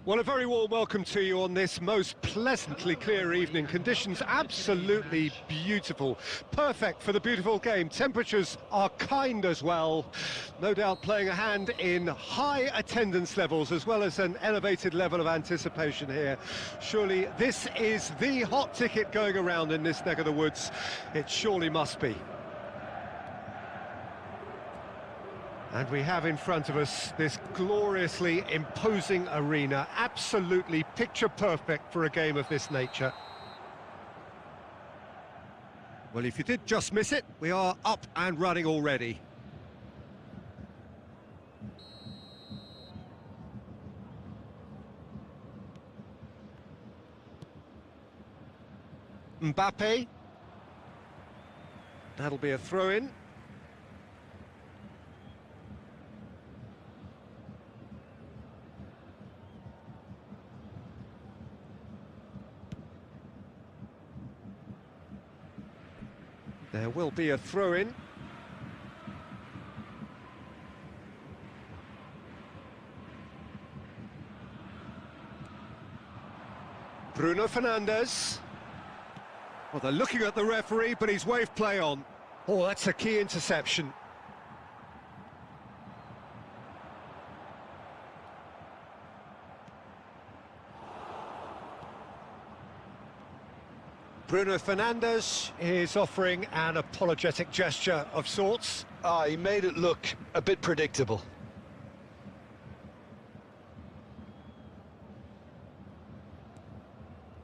Well, a very warm welcome to you on this most pleasantly clear evening. Conditions absolutely beautiful, perfect for the beautiful game. Temperatures are kind as well, no doubt playing a hand in high attendance levels as well as an elevated level of anticipation here. Surely this is the hot ticket going around in this neck of the woods. It surely must be. And we have in front of us this gloriously imposing arena, absolutely picture perfect for a game of this nature. Well, if you did just miss it, we are up and running already. Mbappe. That'll be a throw-in. There will be a throw-in. Bruno Fernandes. Well, they're looking at the referee, but he's waved play on. Oh, that's a key interception. Bruno Fernandes is offering an apologetic gesture of sorts. He made it look a bit predictable.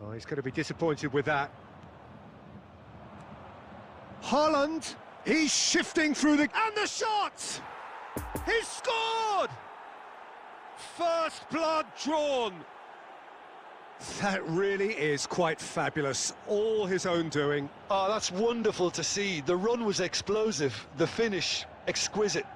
Oh, he's going to be disappointed with that. Haaland, he's shifting through the... And the shot! He's scored! First blood drawn. That really is quite fabulous, all his own doing. Oh, that's wonderful to see. The run was explosive, the finish exquisite.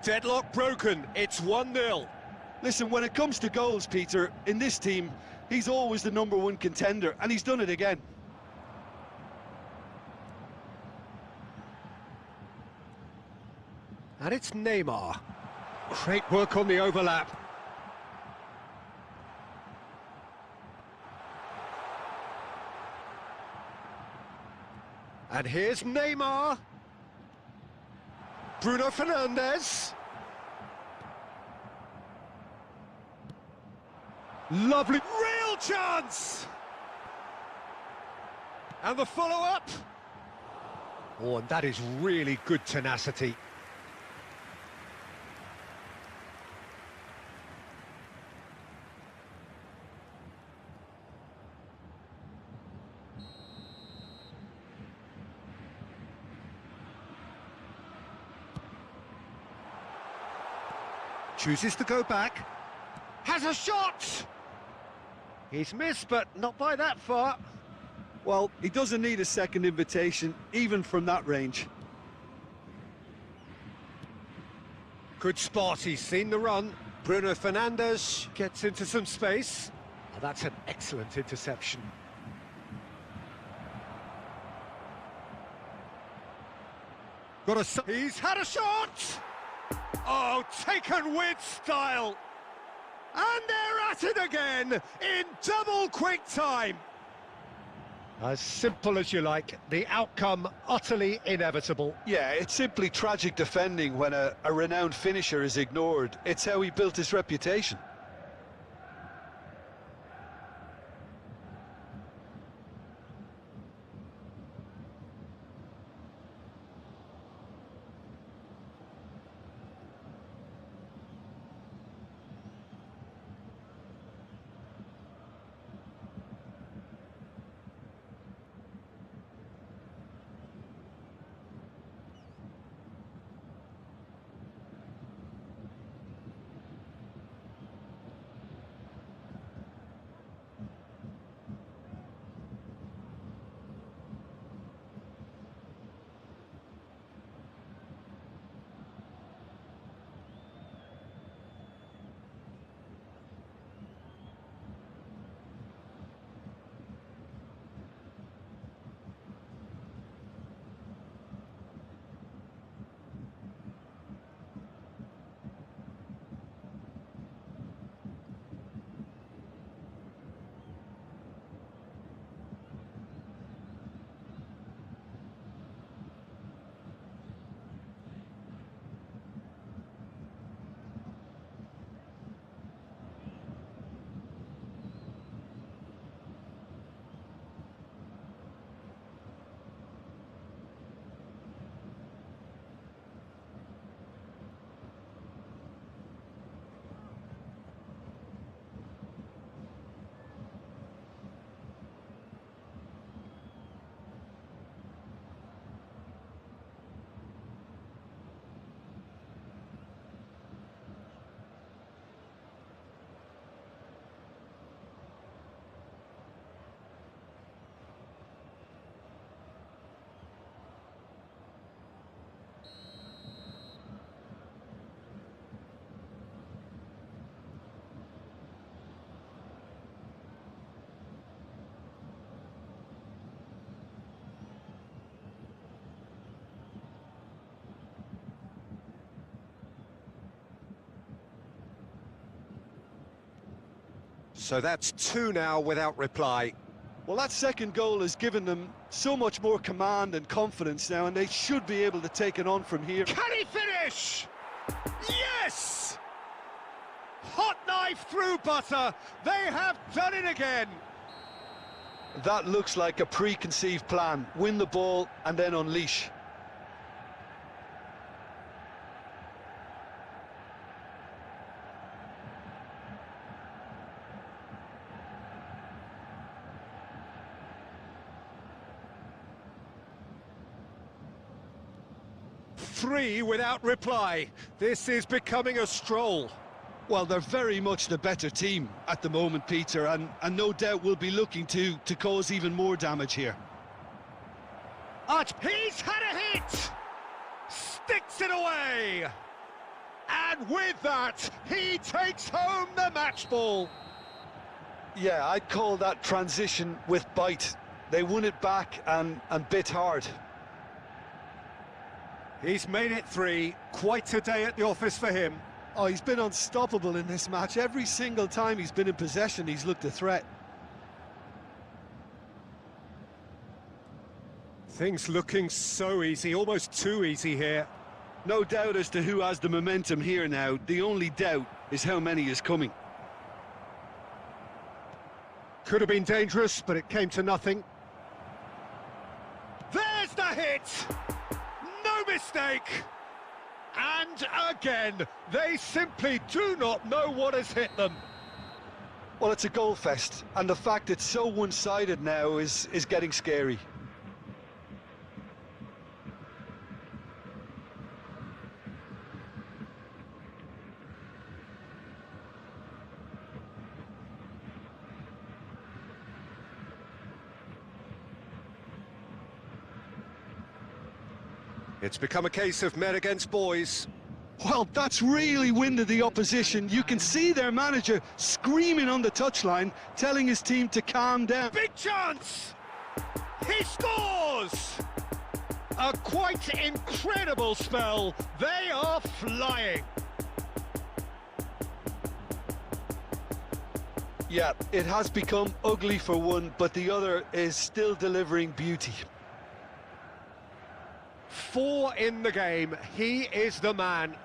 Deadlock broken, it's 1-0. Listen, when it comes to goals, Peter, in this team, he's always the #1 contender, and he's done it again. And it's Neymar. Great work on the overlap. And here's Neymar. Bruno Fernandes. Lovely, real chance! And the follow-up. Oh, and that is really good tenacity. Chooses to go back. Has a shot! He's missed, but not by that far. Well, he doesn't need a second invitation, even from that range. Good spot, he's seen the run. Bruno Fernandes gets into some space. Oh, that's an excellent interception. He's had a shot! Oh, taken with style! And they're at it again, in double quick time! As simple as you like, the outcome utterly inevitable. Yeah, it's simply tragic defending when a renowned finisher is ignored. It's how he built his reputation. So that's two now without reply. Well, that second goal has given them so much more command and confidence now, and they should be able to take it on from here. Can he finish? Yes! Hot knife through butter. They have done it again. That looks like a preconceived plan. Win the ball and then unleash. Three without reply. This is becoming a stroll. Well, they're very much the better team at the moment, Peter, and no doubt will be looking to cause even more damage here. He's had a hit! Sticks it away! And with that, he takes home the match ball. Yeah, I'd call that transition with bite. They won it back and bit hard. He's made it three. Quite a day at the office for him. Oh, he's been unstoppable in this match. Every single time he's been in possession, he's looked a threat. Things looking so easy, almost too easy here. No doubt as to who has the momentum here now. The only doubt is how many is coming. Could have been dangerous, but it came to nothing. There's the hit! No mistake! And again, they simply do not know what has hit them. Well, it's a goal fest, and the fact it's so one-sided now is getting scary. It's become a case of men against boys. Well, that's really winded the opposition. You can see their manager screaming on the touchline, telling his team to calm down. Big chance! He scores! A quite incredible spell. They are flying. Yeah, it has become ugly for one, but the other is still delivering beauty. 4 in the game. He is the man.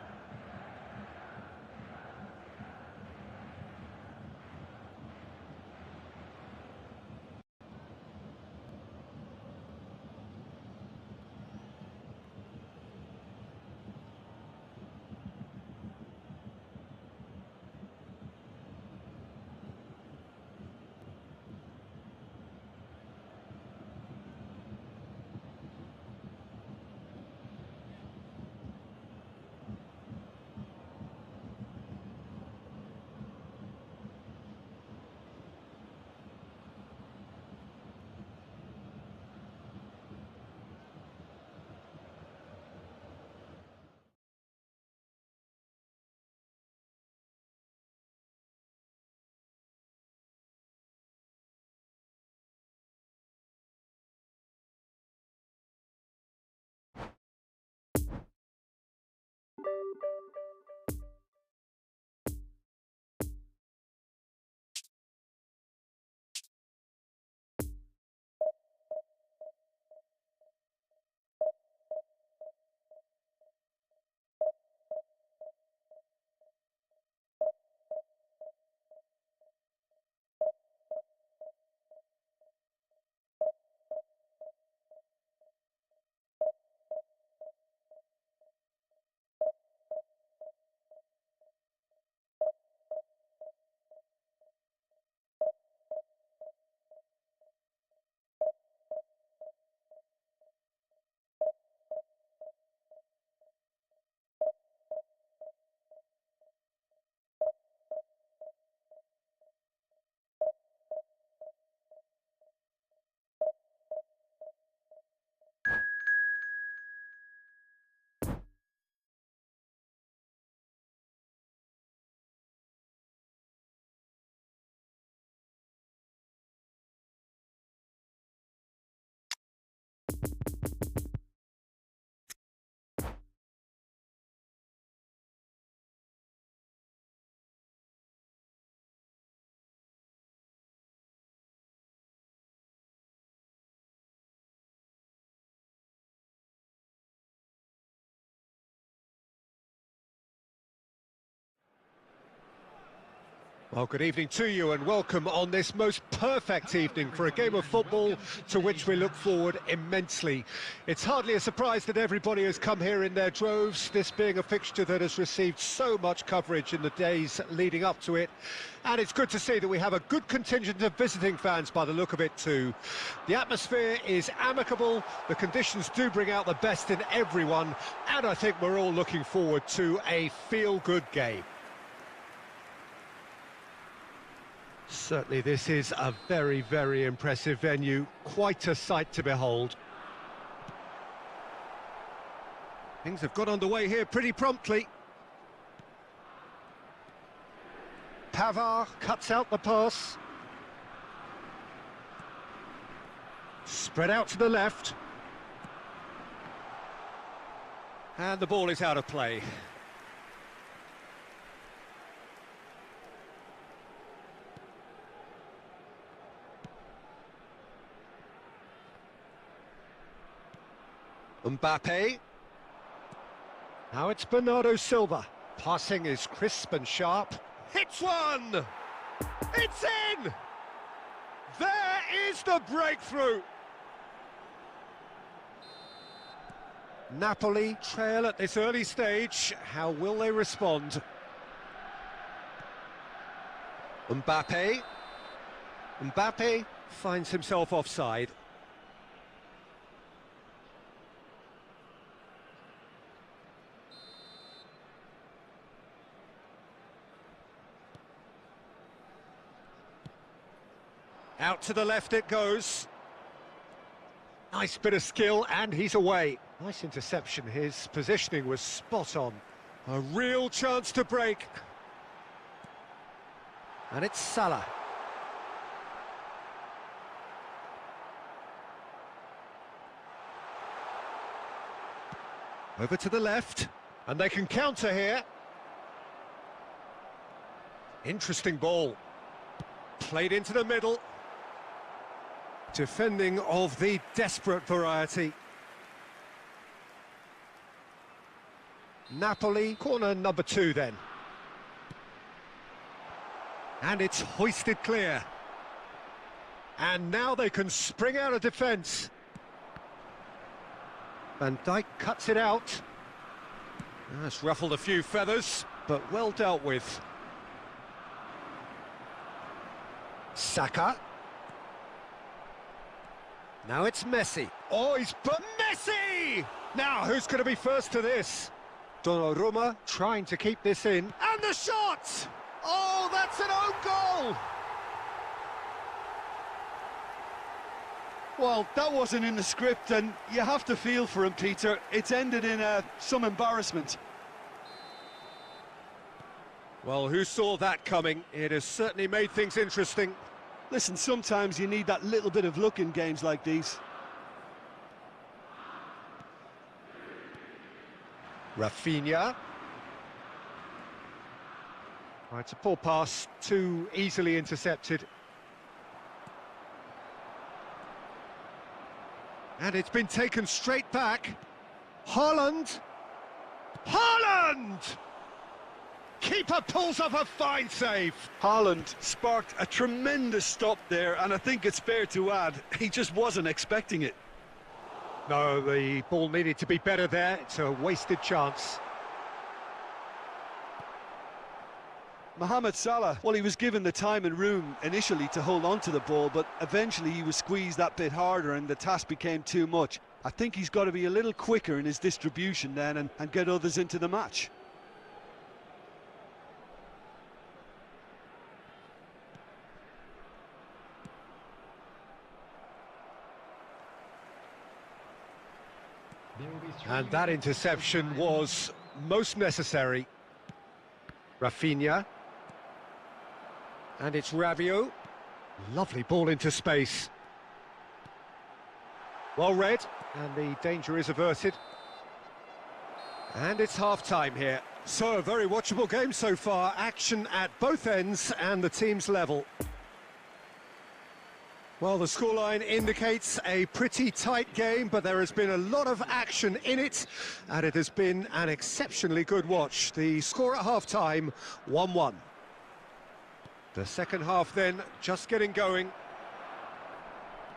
Well, good evening to you and welcome on this most perfect evening for a game of football to which we look forward immensely. It's hardly a surprise that everybody has come here in their droves, this being a fixture that has received so much coverage in the days leading up to it. And it's good to see that we have a good contingent of visiting fans by the look of it too. The atmosphere is amicable, the conditions do bring out the best in everyone, and I think we're all looking forward to a feel-good game. Certainly this is a very, very impressive venue, quite a sight to behold. Things have got underway here pretty promptly. Pavard cuts out the pass. Spread out to the left. And the ball is out of play. Mbappe. Now it's Bernardo Silva. Passing is crisp and sharp. Hits one! It's in! There is the breakthrough! Napoli trail at this early stage. How will they respond? Mbappe. Mbappe finds himself offside. Out to the left it goes. Nice bit of skill, and he's away. Nice interception, his positioning was spot on. A real chance to break. And it's Salah. Over to the left, and they can counter here. Interesting ball. Played into the middle. Defending of the desperate variety. Napoli, corner number 2 then. And it's hoisted clear. And now they can spring out of defence. Van Dijk cuts it out. That's ruffled a few feathers, but well dealt with. Saka. Now it's Messi. Oh, he's but Messi! Now, who's going to be first to this? Donnarumma trying to keep this in. And the shot! Oh, that's an own goal! Well, that wasn't in the script, and you have to feel for him, Peter. It's ended in some embarrassment. Well, who saw that coming? It has certainly made things interesting. Listen, sometimes you need that little bit of luck in games like these. Rafinha. Right, it's a poor pass, too easily intercepted. And it's been taken straight back. Haaland. Haaland! Keeper pulls off a fine save. Haaland sparked a tremendous stop there, and I think it's fair to add, he just wasn't expecting it. No, the ball needed to be better there. It's a wasted chance. Mohamed Salah, well, he was given the time and room initially to hold on to the ball, but eventually he was squeezed that bit harder and the task became too much. I think he's got to be a little quicker in his distribution then and get others into the match. And that interception was most necessary. Rafinha. And it's Rabiot. Lovely ball into space. Well read, and the danger is averted. And it's half-time here. So, a very watchable game so far. Action at both ends and the team's level. Well, the scoreline indicates a pretty tight game, but there has been a lot of action in it, and it has been an exceptionally good watch. The score at half-time, 1-1. The second half then, just getting going.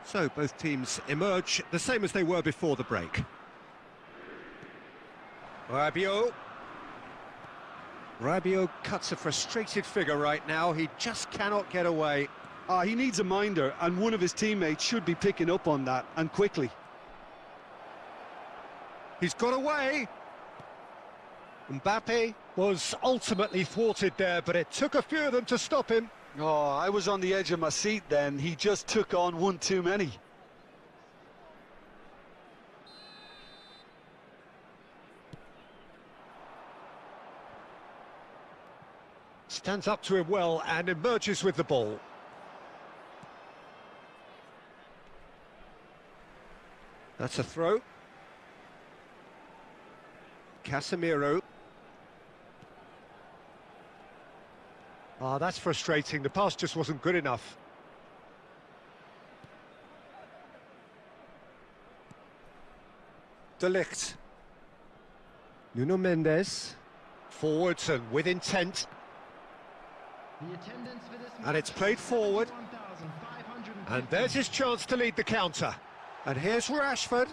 So both teams emerge the same as they were before the break. Rabiot cuts a frustrated figure right now. He just cannot get away. He needs a minder, and one of his teammates should be picking up on that, and quickly. He's got away. Mbappe was ultimately thwarted there, but it took a few of them to stop him. Oh, I was on the edge of my seat then. He just took on one too many. Stands up to him well and emerges with the ball. That's a throw. Casemiro. That's frustrating. The pass just wasn't good enough. De Ligt. Nuno Mendes. Forwards and with intent. And it's played forward. And there's his chance to lead the counter. And here's Rashford.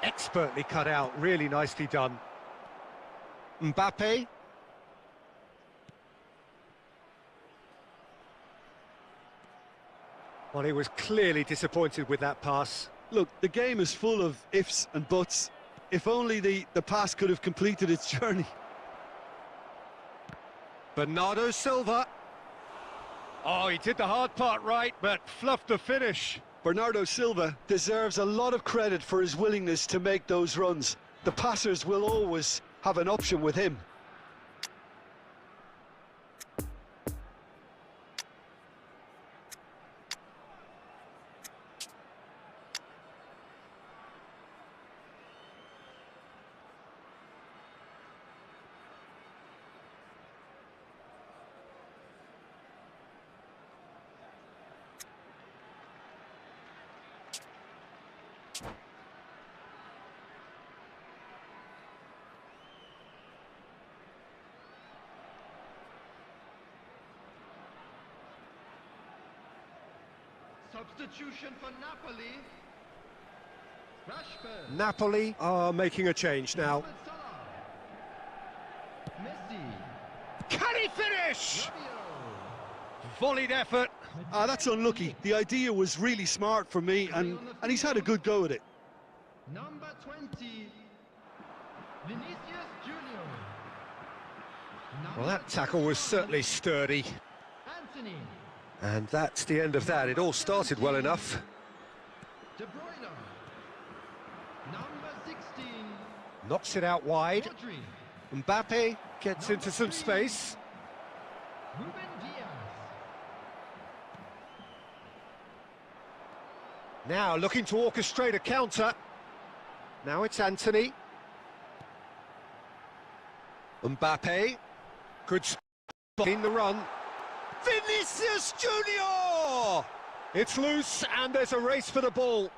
Expertly cut out, really nicely done. Mbappe. Well, he was clearly disappointed with that pass. Look, the game is full of ifs and buts. If only the pass could have completed its journey. Bernardo Silva. Oh, he did the hard part right, but fluffed the finish. Bernardo Silva deserves a lot of credit for his willingness to make those runs. The passers will always have an option with him. Substitution for Napoli. Rashford. Napoli are making a change now. Messi. Can he finish? Rabiot. Volleyed effort. That's unlucky. The idea was really smart for me, and he's had a good go at it. Number 20. Vinicius Junior. Well, that tackle was certainly sturdy. Anthony. And that's the end of that. It all started well enough. De Bruyne. Number 16. Knocks it out wide. Rodri. Mbappe gets into some space. Ruben Diaz. Now looking to orchestrate a counter. Now it's Anthony. Mbappe. Good spot in the run. Vinicius Junior! It's loose and there's a race for the ball.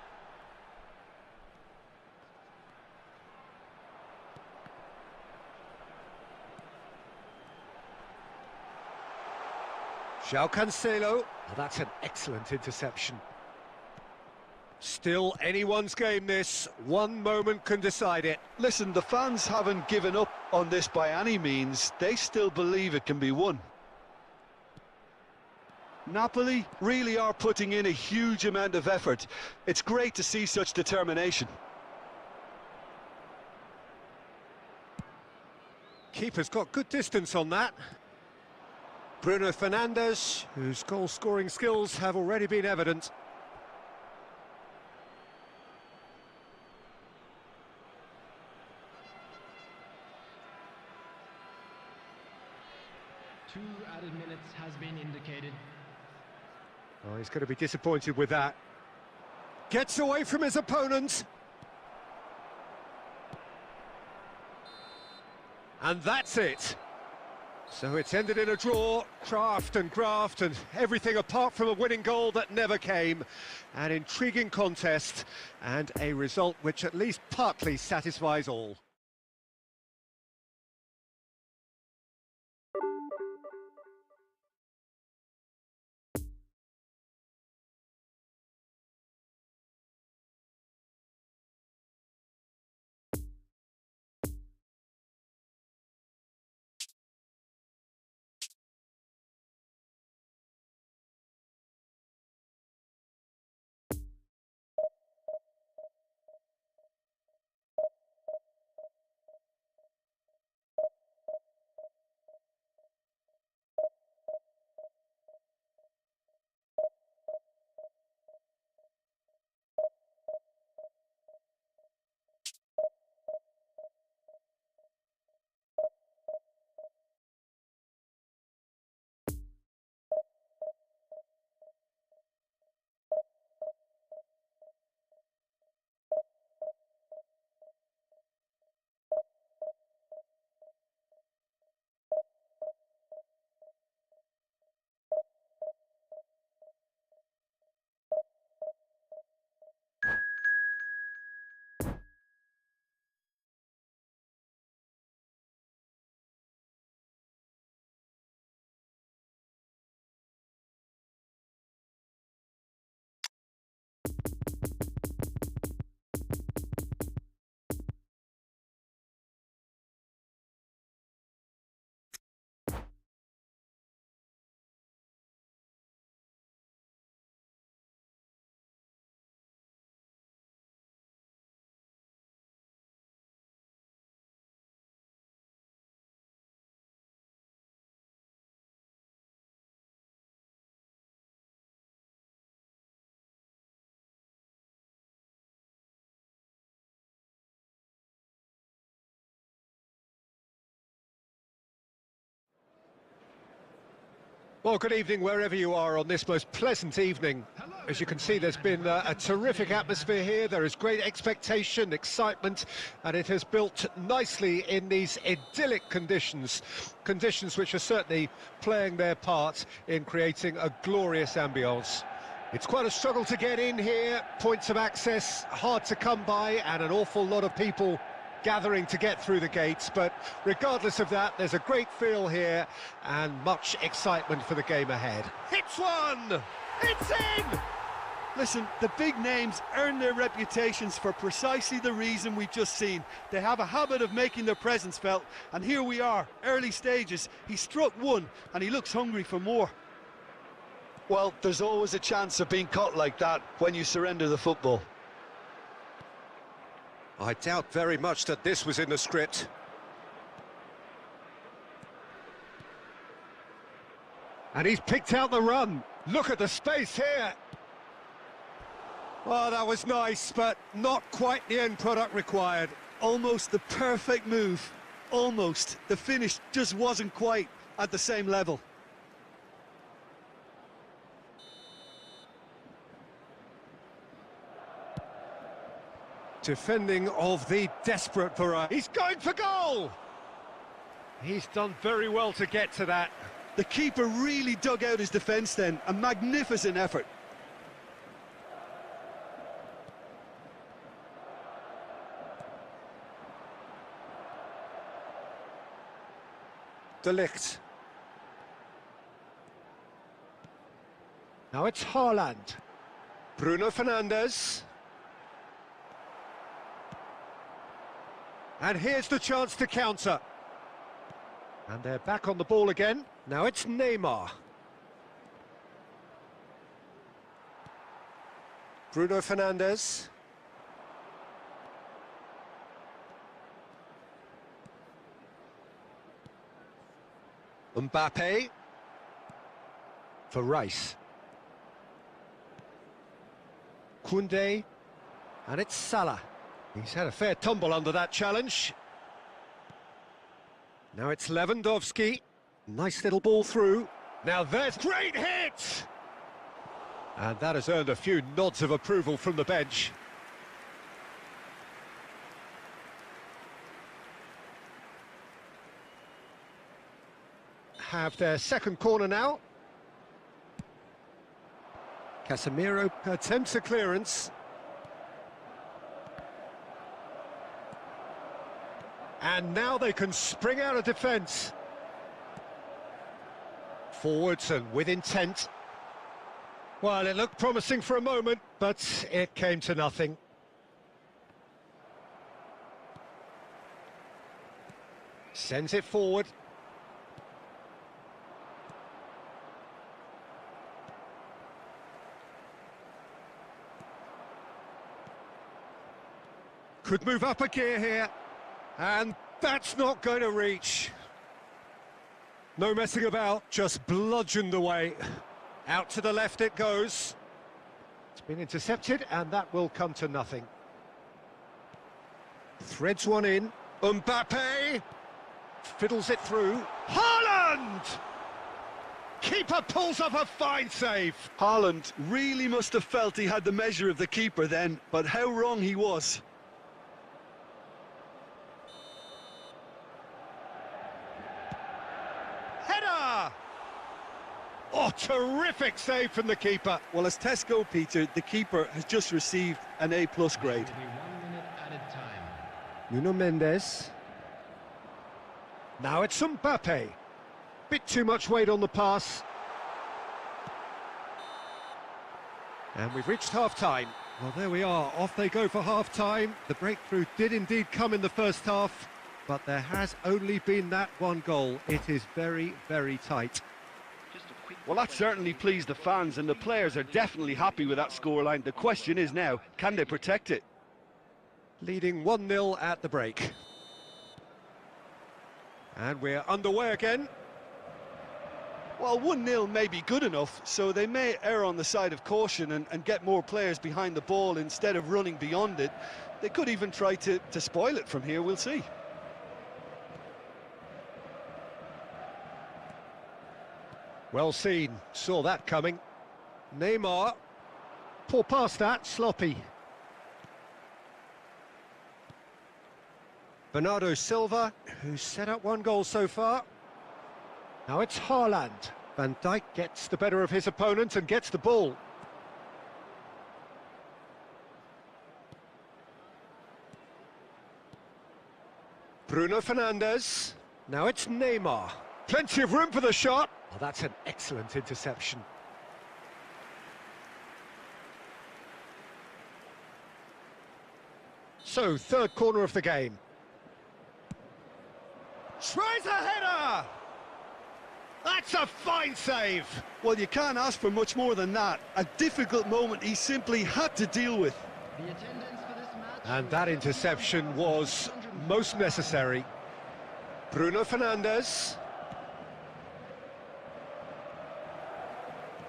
João Cancelo. Oh, that's an excellent interception. Still anyone's game this. One moment can decide it. Listen, the fans haven't given up on this by any means. They still believe it can be won. Napoli really are putting in a huge amount of effort. It's great to see such determination. Keeper's got good distance on that. Bruno Fernandes, whose goal-scoring skills have already been evident. Two added minutes has been indicated. Oh, he's going to be disappointed with that. Gets away from his opponent. And that's it. So it's ended in a draw. Craft and graft and everything apart from a winning goal that never came. An intriguing contest and a result which at least partly satisfies all. Well, good evening wherever you are on this most pleasant evening. As you can see, there's been a terrific atmosphere here. There is great expectation, excitement, and it has built nicely in these idyllic conditions. Conditions which are certainly playing their part in creating a glorious ambience. It's quite a struggle to get in here, points of access hard to come by, and an awful lot of people gathering to get through the gates, but regardless of that, there's a great feel here and much excitement for the game ahead. Hits one! It's in! Listen, the big names earn their reputations for precisely the reason we've just seen. They have a habit of making their presence felt, and here we are, early stages. He struck one, and he looks hungry for more. Well, there's always a chance of being caught like that when you surrender the football. I doubt very much that this was in the script. And he's picked out the run. Look at the space here. Oh, that was nice, but not quite the end product required. Almost the perfect move. Almost. The finish just wasn't quite at the same level. Defending of the desperate variety. He's going for goal! He's done very well to get to that. The keeper really dug out his defence then. A magnificent effort. De Ligt. Now it's Haaland. Bruno Fernandes. And here's the chance to counter. And they're back on the ball again. Now it's Neymar. Bruno Fernandes. Mbappe. For Rice. Koundé. And it's Salah. He's had a fair tumble under that challenge. Now it's Lewandowski. Nice little ball through. Now there's great hit! And that has earned a few nods of approval from the bench. Have their second corner now. Casemiro attempts a clearance. And now they can spring out of defence. Forwards and with intent. Well, it looked promising for a moment, but it came to nothing. Sends it forward. Could move up a gear here. And that's not going to reach. No messing about, just bludgeoned away. Out to the left it goes. It's been intercepted, and that will come to nothing. Threads one in. Mbappe fiddles it through. Haaland! Keeper pulls up a fine save. Haaland really must have felt he had the measure of the keeper then, but how wrong he was. Oh, terrific save from the keeper. Well, as tests go, Peter, the keeper has just received an A+ grade. 1 minute added time. Nuno Mendes. Now it's Mbappe. Bit too much weight on the pass. And we've reached half-time. Well, there we are. Off they go for half-time. The breakthrough did indeed come in the first half, but there has only been that one goal. It is very, very tight. Well, that certainly pleased the fans, and the players are definitely happy with that scoreline. The question is now, can they protect it? Leading 1-0 at the break. And we're underway again. Well, 1-0 may be good enough, so they may err on the side of caution and get more players behind the ball instead of running beyond it. They could even try to spoil it from here, we'll see. Well seen, saw that coming. Neymar, poor pass that, sloppy. Bernardo Silva, who's set up one goal so far. Now it's Haaland. Van Dijk gets the better of his opponent and gets the ball. Bruno Fernandes. Now it's Neymar. Plenty of room for the shot. Oh, that's an excellent interception. So, third corner of the game. Tries a header! That's a fine save! Well, you can't ask for much more than that. A difficult moment he simply had to deal with. The attendance for this match. And that interception was most necessary. Bruno Fernandes.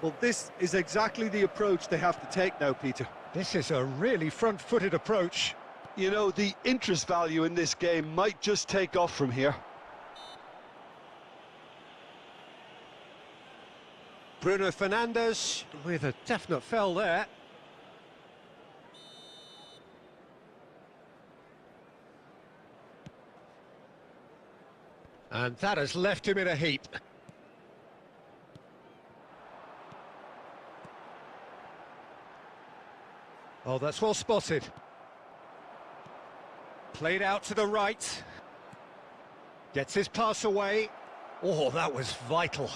Well, this is exactly the approach they have to take now, Peter. This is a really front-footed approach. You know, the interest value in this game might just take off from here. Bruno Fernandes with a definite foul there. And that has left him in a heap. Oh, that's well spotted. Played out to the right. Gets his pass away. Oh, that was vital.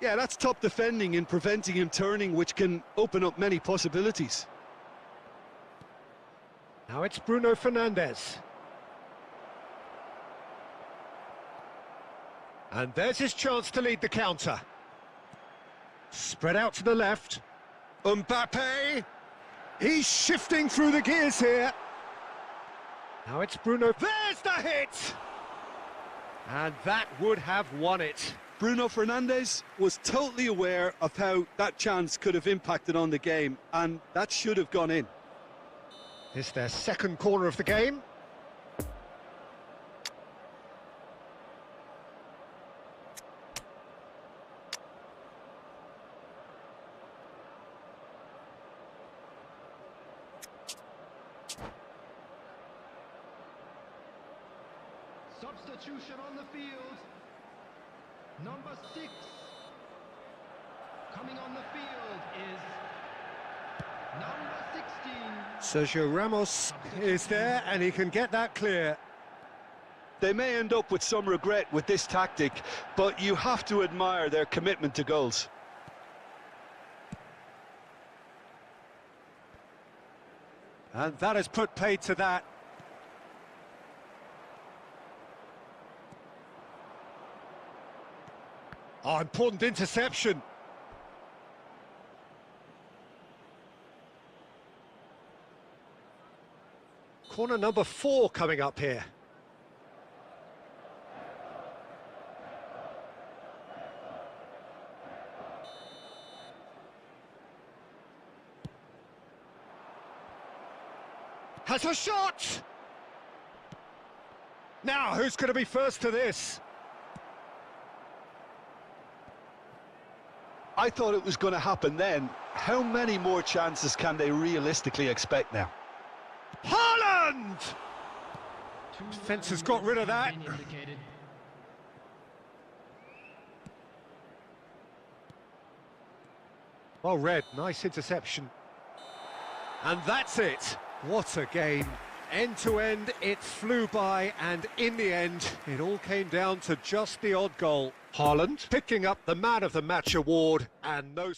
Yeah, that's top defending and preventing him turning, which can open up many possibilities. Now it's Bruno Fernandes. And there's his chance to lead the counter. Spread out to the left. Mbappe! He's shifting through the gears here. Now it's Bruno. There's the hit! And that would have won it. Bruno Fernandes was totally aware of how that chance could have impacted on the game, and that should have gone in. It's their second corner of the game. Substitution on the field. Number 6. Coming on the field is number 16. Sergio Ramos is there and he can get that clear. They may end up with some regret with this tactic, but you have to admire their commitment to goals. And that has put paid to that. Oh, important interception. Corner number 4 coming up here. Has a shot! Now, who's going to be first to this? I thought it was going to happen then. How many more chances can they realistically expect now? Haaland! Defence has got rid of that. Well read, nice interception. And that's it. What a game. End to end, it flew by, and in the end, it all came down to just the odd goal. Haaland picking up the Man of the Match award, and no...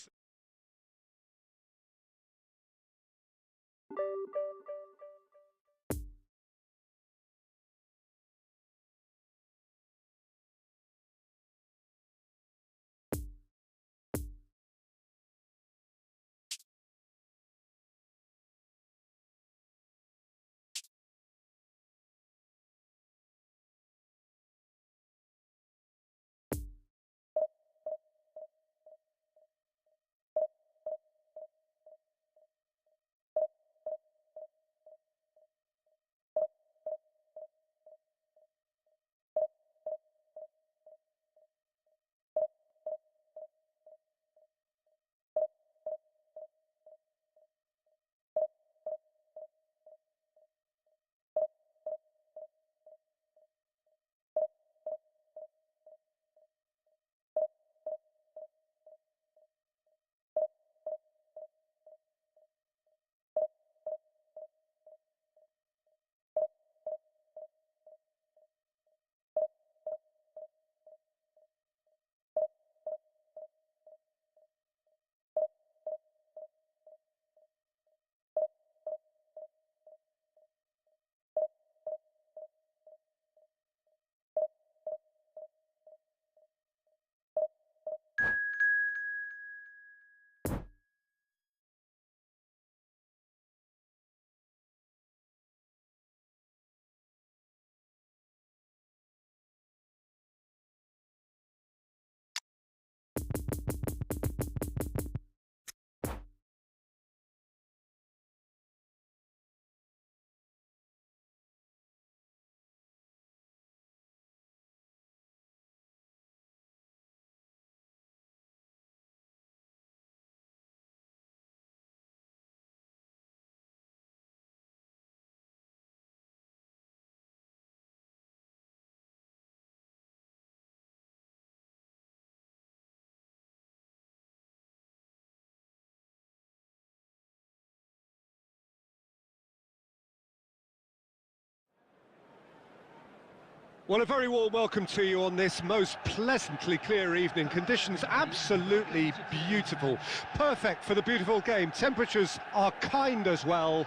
Well, a very warm welcome to you on this most pleasantly clear evening. Conditions absolutely beautiful. Perfect for the beautiful game. Temperatures are kind as well.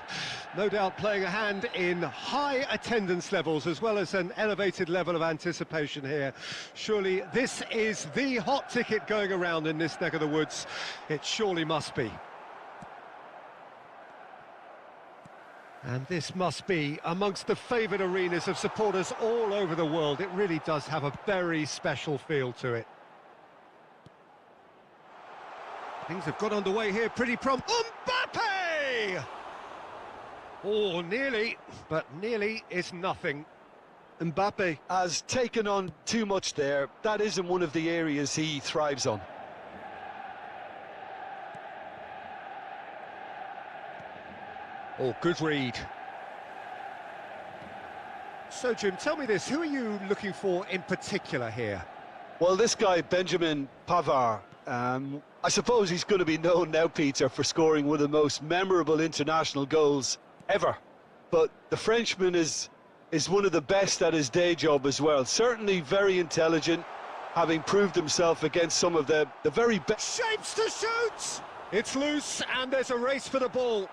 No doubt playing a hand in high attendance levels as well as an elevated level of anticipation here. Surely this is the hot ticket going around in this neck of the woods. It surely must be. And this must be amongst the favoured arenas of supporters all over the world. It really does have a very special feel to it. Things have got underway here pretty prompt. Mbappe! Oh, nearly, but nearly is nothing. Mbappe has taken on too much there. That isn't one of the areas he thrives on. Oh, good read. So, Jim, tell me this, who are you looking for in particular here? Well, this guy, Benjamin Pavard, I suppose he's going to be known now, Peter, for scoring one of the most memorable international goals ever. But the Frenchman is one of the best at his day job as well. Certainly very intelligent, having proved himself against some of the very best. Shapes to shoot! It's loose, and there's a race for the ball.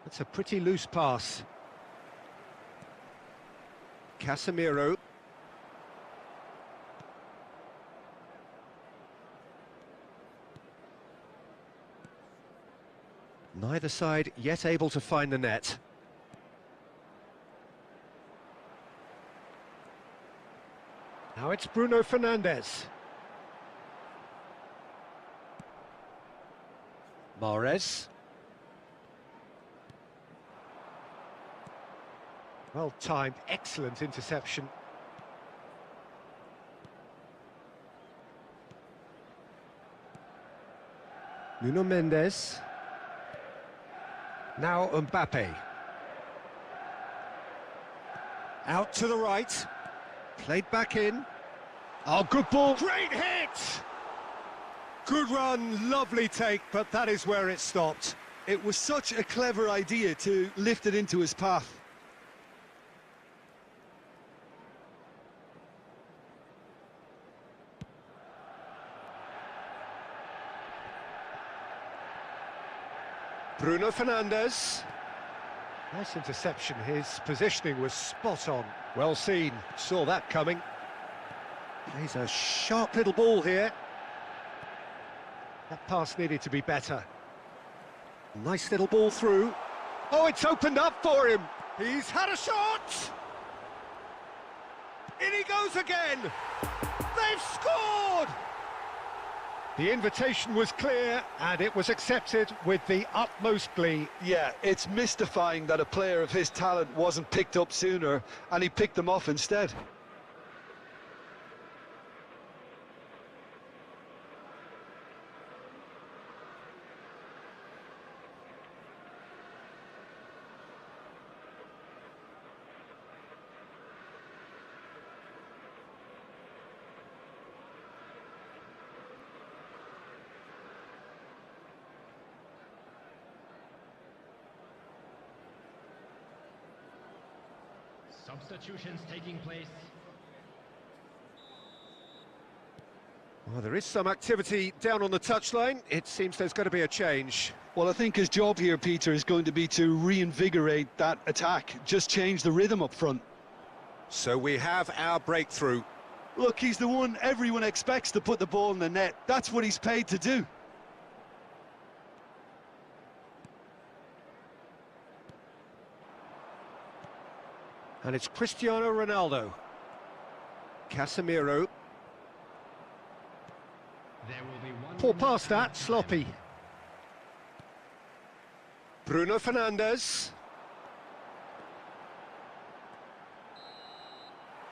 It's a pretty loose pass. Casemiro. Neither side yet able to find the net. Now it's Bruno Fernandes. Mahrez. Well timed, excellent interception. Nuno Mendes. Now Mbappe. Out to the right. Played back in. Oh, good ball. Great hit! Good run, lovely take, but that is where it stopped. It was such a clever idea to lift it into his path. Bruno Fernandes. Nice interception, his positioning was spot on. Well seen, saw that coming. He's a sharp little ball here. That pass needed to be better. Nice little ball through. Oh, it's opened up for him. He's had a shot! In he goes again! They've scored! The invitation was clear, and it was accepted with the utmost glee. Yeah, it's mystifying that a player of his talent wasn't picked up sooner, and he picked them off instead. Substitutions taking place. Well, there is some activity down on the touchline. It seems there's going to be a change. Well, I think his job here, Peter, is going to be to reinvigorate that attack, just change the rhythm up front. So we have our breakthrough. Look, he's the one everyone expects to put the ball in the net. That's what he's paid to do. And it's Cristiano Ronaldo. Casemiro. There will be one. Poor pass that, sloppy. Bruno Fernandes.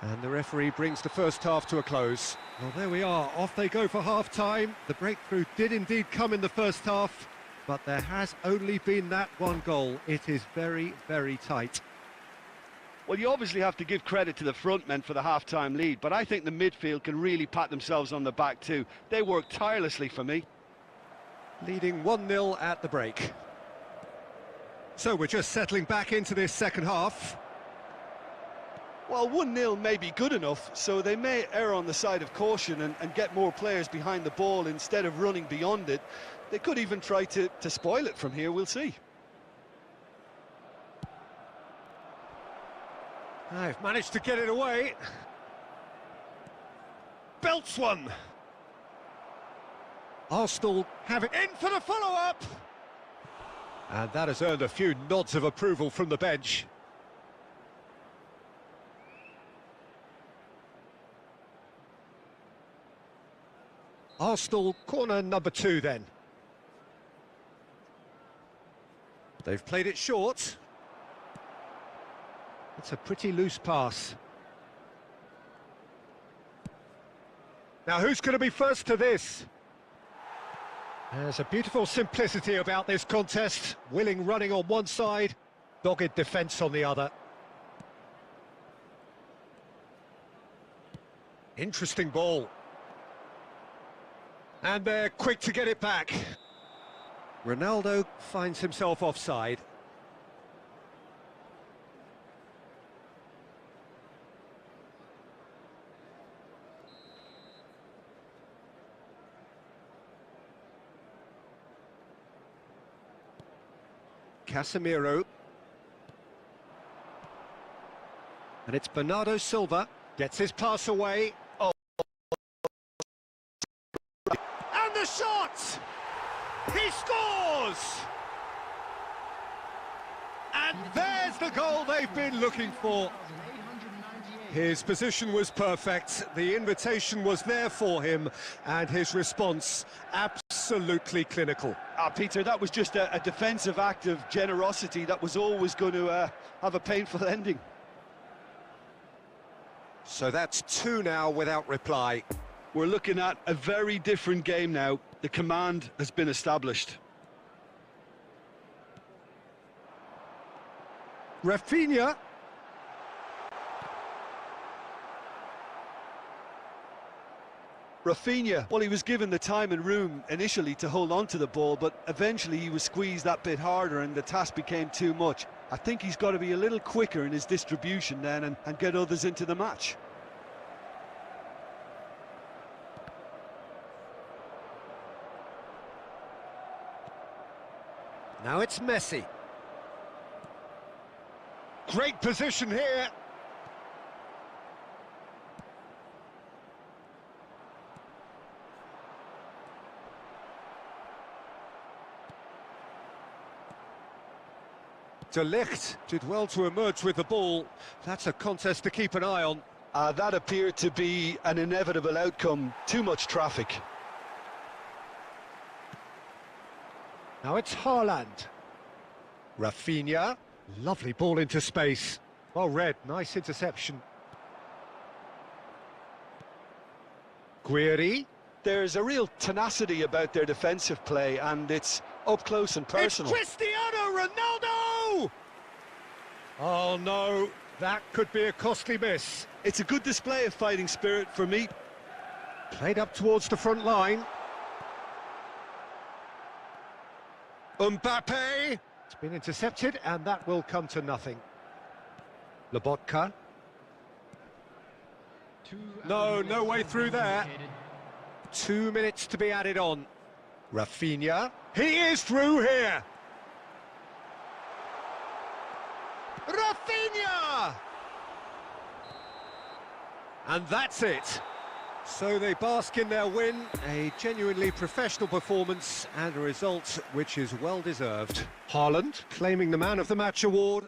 And the referee brings the first half to a close. Well, there we are, off they go for half-time. The breakthrough did indeed come in the first half, but there has only been that one goal. It is very, very tight. Well, you obviously have to give credit to the front men for the half-time lead, but I think the midfield can really pat themselves on the back too. They worked tirelessly for me. Leading 1-0 at the break. So we're just settling back into this second half. Well, 1-0 may be good enough, so they may err on the side of caution and get more players behind the ball instead of running beyond it. They could even try to spoil it from here, we'll see. I've managed to get it away. Belts one. Arsenal have it in for the follow-up. And that has earned a few nods of approval from the bench. Arsenal corner number 2 then. They've played it short. It's a pretty loose pass. Now who's going to be first to this? There's a beautiful simplicity about this contest. Willing running on one side, dogged defence on the other. Interesting ball. And they're quick to get it back. Ronaldo finds himself offside. Casemiro. And it's Bernardo Silva. Gets his pass away. Oh. And the shot! He scores! And there's the goal they've been looking for. His position was perfect, the invitation was there for him, and his response absolutely clinical. Peter, that was just a defensive act of generosity that was always going to have a painful ending. So that's 2 now without reply. We're looking at a very different game now. The command has been established. Rafinha. Rafinha, well, he was given the time and room initially to hold on to the ball, but eventually he was squeezed that bit harder and the task became too much. I think he's got to be a little quicker in his distribution then and get others into the match. Now it's Messi. Great position here. De Ligt did well to emerge with the ball. That's a contest to keep an eye on. That appeared to be an inevitable outcome. Too much traffic. Now it's Haaland. Rafinha. Lovely ball into space. Well read, nice interception. Guiri. There's a real tenacity about their defensive play, and it's up close and personal. It's Cristiano Ronaldo! Oh no, that could be a costly miss. It's a good display of fighting spirit for me. Played up towards the front line. Mbappe. It's been intercepted, and that will come to nothing. Lobotka. No way through there. 2 minutes to be added on. Rafinha. He is through here. Rafinha! And that's it. So they bask in their win, a genuinely professional performance and a result which is well deserved. Haaland claiming the Man of the Match award.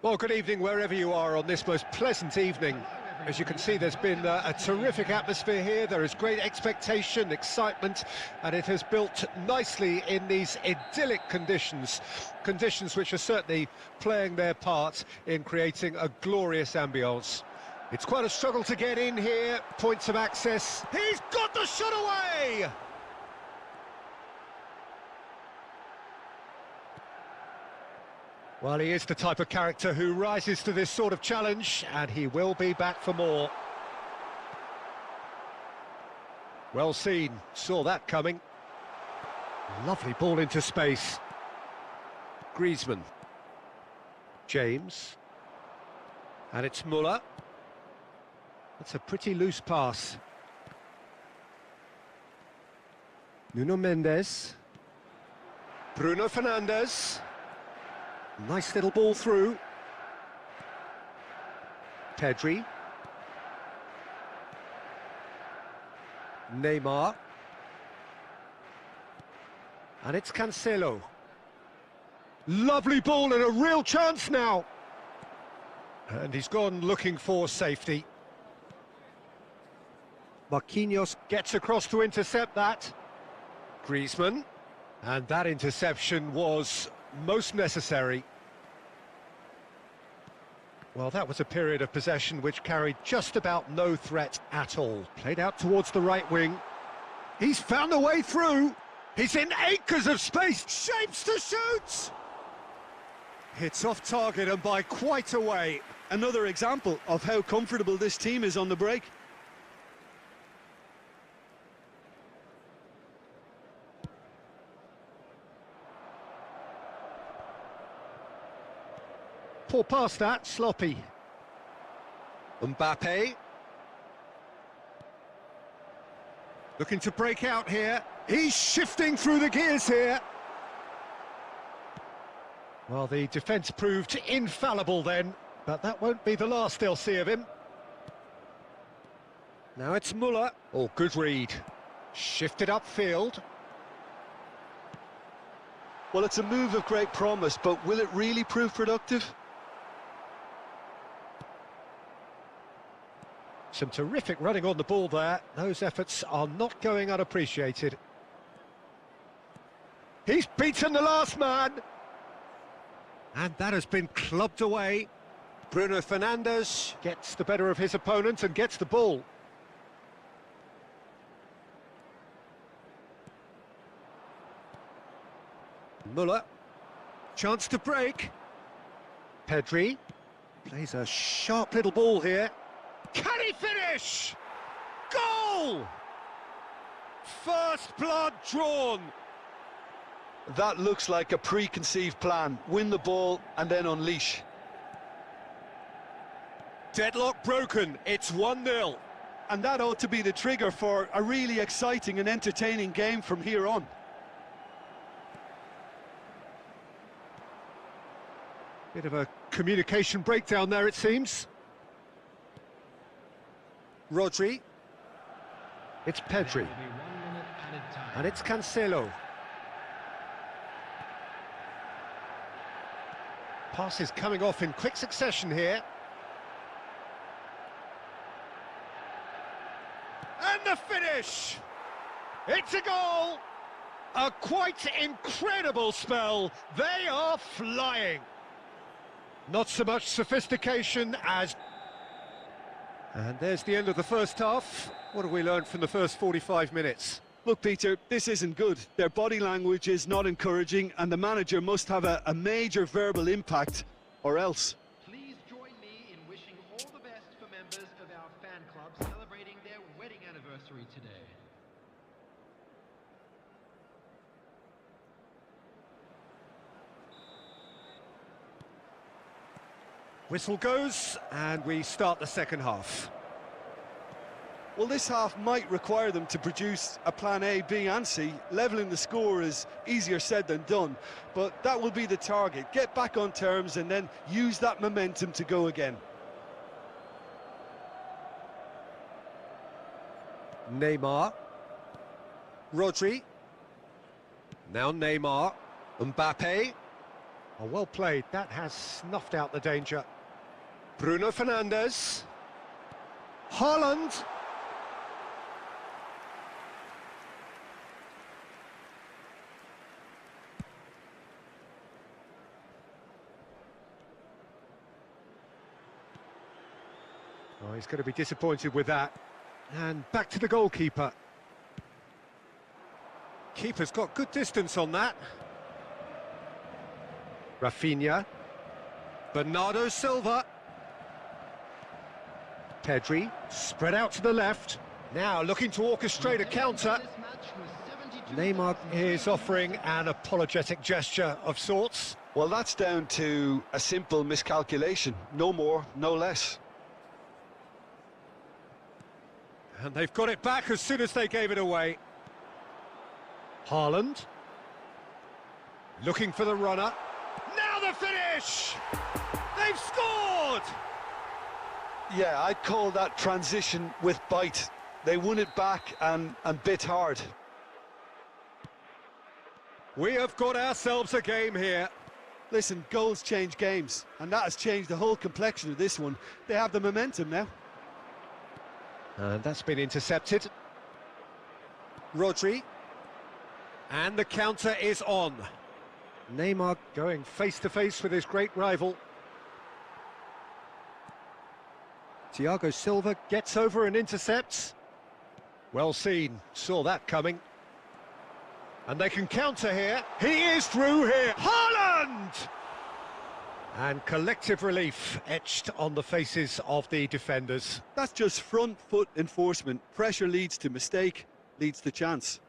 Well, good evening wherever you are on this most pleasant evening. As you can see, there's been a terrific atmosphere here. There is great expectation, excitement, and it has built nicely in these idyllic conditions. Conditions which are certainly playing their part in creating a glorious ambience. It's quite a struggle to get in here. Points of access. He's got the shot away! Well, he is the type of character who rises to this sort of challenge, and he will be back for more. Well seen, saw that coming. Lovely ball into space. Griezmann. James. And it's Muller. That's a pretty loose pass. Nuno Mendes. Bruno Fernandes. Nice little ball through. Pedri. Neymar. And it's Cancelo. Lovely ball and a real chance now. And he's gone looking for safety. Marquinhos gets across to intercept that. Griezmann. And that interception was most necessary. Well, that was a period of possession which carried just about no threat at all. Played out towards the right wing. He's found a way through. He's in acres of space. Shapes to shoot. Hits off target and by quite a way. Another example of how comfortable this team is on the break. Poor pass that, sloppy. Mbappe. Looking to break out here. He's shifting through the gears here. Well, the defence proved infallible then, but that won't be the last they'll see of him. Now it's Muller. Oh, good read. Shifted upfield. Well, it's a move of great promise, but will it really prove productive? Some terrific running on the ball there. Those efforts are not going unappreciated. He's beaten the last man. And that has been clubbed away. Bruno Fernandes gets the better of his opponent and gets the ball. Muller. Chance to break. Pedri. Plays a sharp little ball here. Can he finish? Goal! First blood drawn. That looks like a preconceived plan. Win the ball and then unleash. Deadlock broken. It's 1-0. And that ought to be the trigger for a really exciting and entertaining game from here on. Bit of a communication breakdown there, it seems. Rodri. It's Pedri. And it's Cancelo. Passes coming off in quick succession here. And the finish! It's a goal! A quite incredible spell. They are flying. Not so much sophistication as... And there's the end of the first half. What have we learned from the first 45 minutes? Look, Peter, this isn't good. Their body language is not encouraging, and the manager must have a major verbal impact, or else. Please join me in wishing all the best for members of our fan club celebrating their wedding anniversary today. Whistle goes, and we start the second half. Well, this half might require them to produce a plan A, B and C. Levelling the score is easier said than done, but that will be the target. Get back on terms and then use that momentum to go again. Neymar. Rodri. Now Neymar. Mbappe. Oh, well played. That has snuffed out the danger. Bruno Fernandes. Haaland. Oh, he's going to be disappointed with that. And back to the goalkeeper. Keeper's got good distance on that. Rafinha. Bernardo Silva. Pedri, spread out to the left. Now looking to orchestrate a counter. Neymar is offering an apologetic gesture of sorts. Well, that's down to a simple miscalculation. No more, no less. And they've got it back as soon as they gave it away. Haaland. Looking for the runner. Now the finish! They've scored! Yeah, I'd call that transition with bite. They won it back and bit hard. We have got ourselves a game here. Listen, goals change games, and that has changed the whole complexion of this one. They have the momentum now. And that's been intercepted. Rodri. And the counter is on. Neymar going face-to-face with his great rival. Thiago Silva gets over and intercepts. Well seen, saw that coming. And they can counter here. He is through here. Haaland! And collective relief etched on the faces of the defenders. That's just front foot enforcement. Pressure leads to mistake, leads to chance.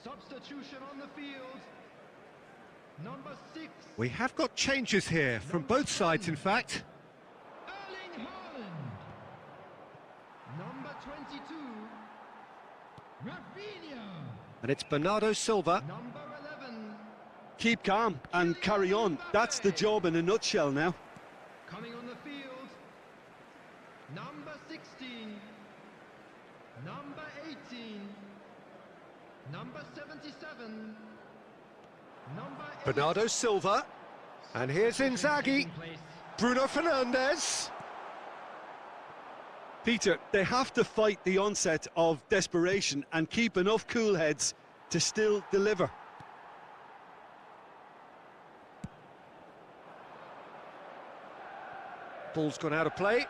Substitution on the field. Number 6. We have got changes here from both sides, in fact. Erling Haaland. Number 22. Rafinha. And it's Bernardo Silva. Number 11. Keep calm and carry on. That's the job in a nutshell now. Coming on the field. Number 16. Number 18. Number 77. Number 8. Bernardo Silva. And here's Inzaghi. Bruno Fernandes. Peter, they have to fight the onset of desperation and keep enough cool heads to still deliver. Ball's gone out of play.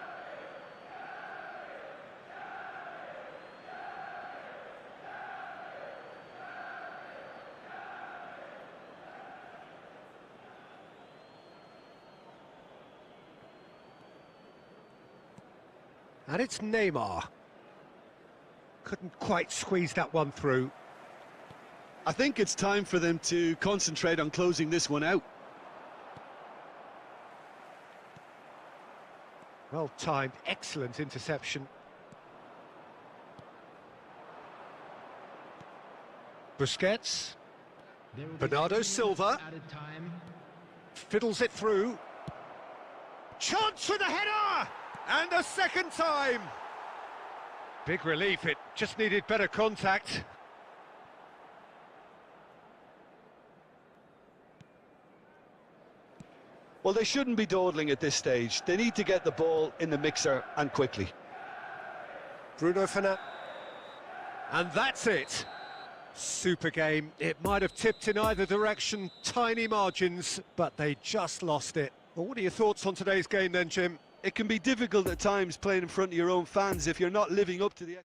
And it's Neymar. Couldn't quite squeeze that one through. I think it's time for them to concentrate on closing this one out. Well timed, excellent interception. Busquets. Bernardo Silva. Fiddles it through. Chance with a header! And a second time! Big relief, it just needed better contact. Well, they shouldn't be dawdling at this stage. They need to get the ball in the mixer and quickly. Bruno Fernandes. And that's it. Super game. It might have tipped in either direction, tiny margins, but they just lost it. Well, what are your thoughts on today's game then, Jim? It can be difficult at times playing in front of your own fans if you're not living up to the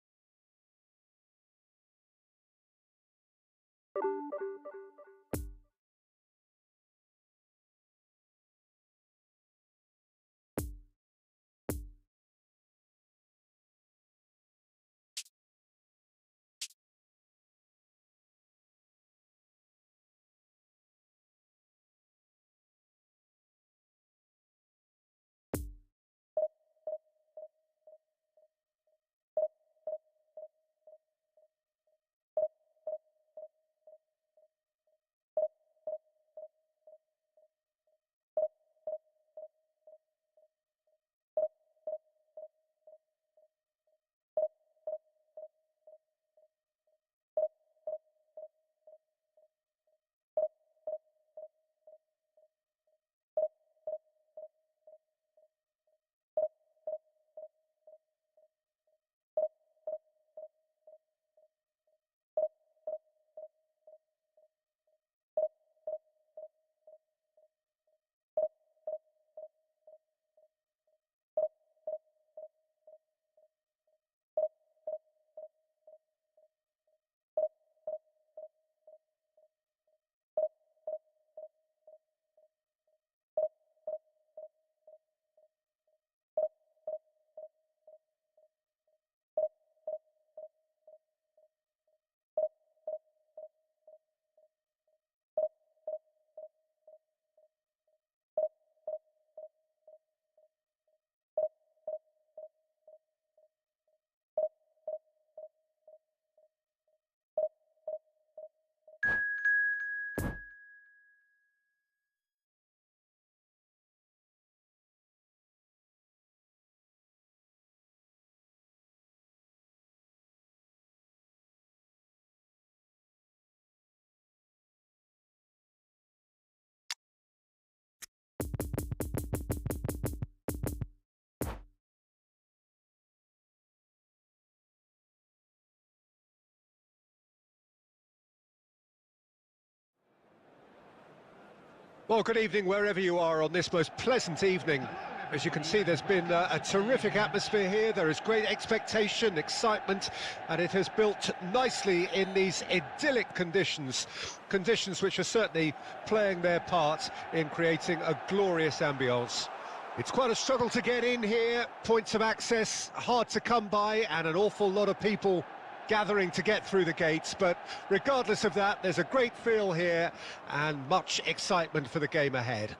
Well, good evening wherever you are on this most pleasant evening. As you can see, there's been a terrific atmosphere here. There is great expectation, excitement, and it has built nicely in these idyllic conditions. Conditions which are certainly playing their part in creating a glorious ambience. It's quite a struggle to get in here, points of access hard to come by, and an awful lot of people gathering to get through the gates, but regardless of that, there's a great feel here and much excitement for the game ahead.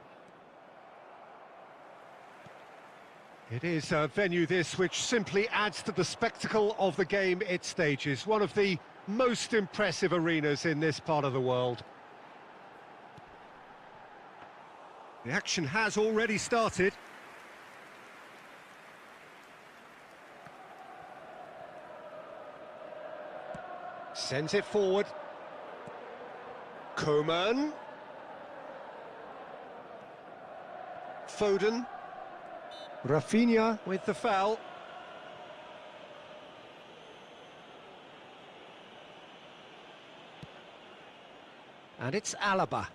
It is a venue this which simply adds to the spectacle of the game it stages, one of the most impressive arenas in this part of the world. The action has already started. Sends it forward. Koeman. Foden. Rafinha with the foul. And it's Alaba.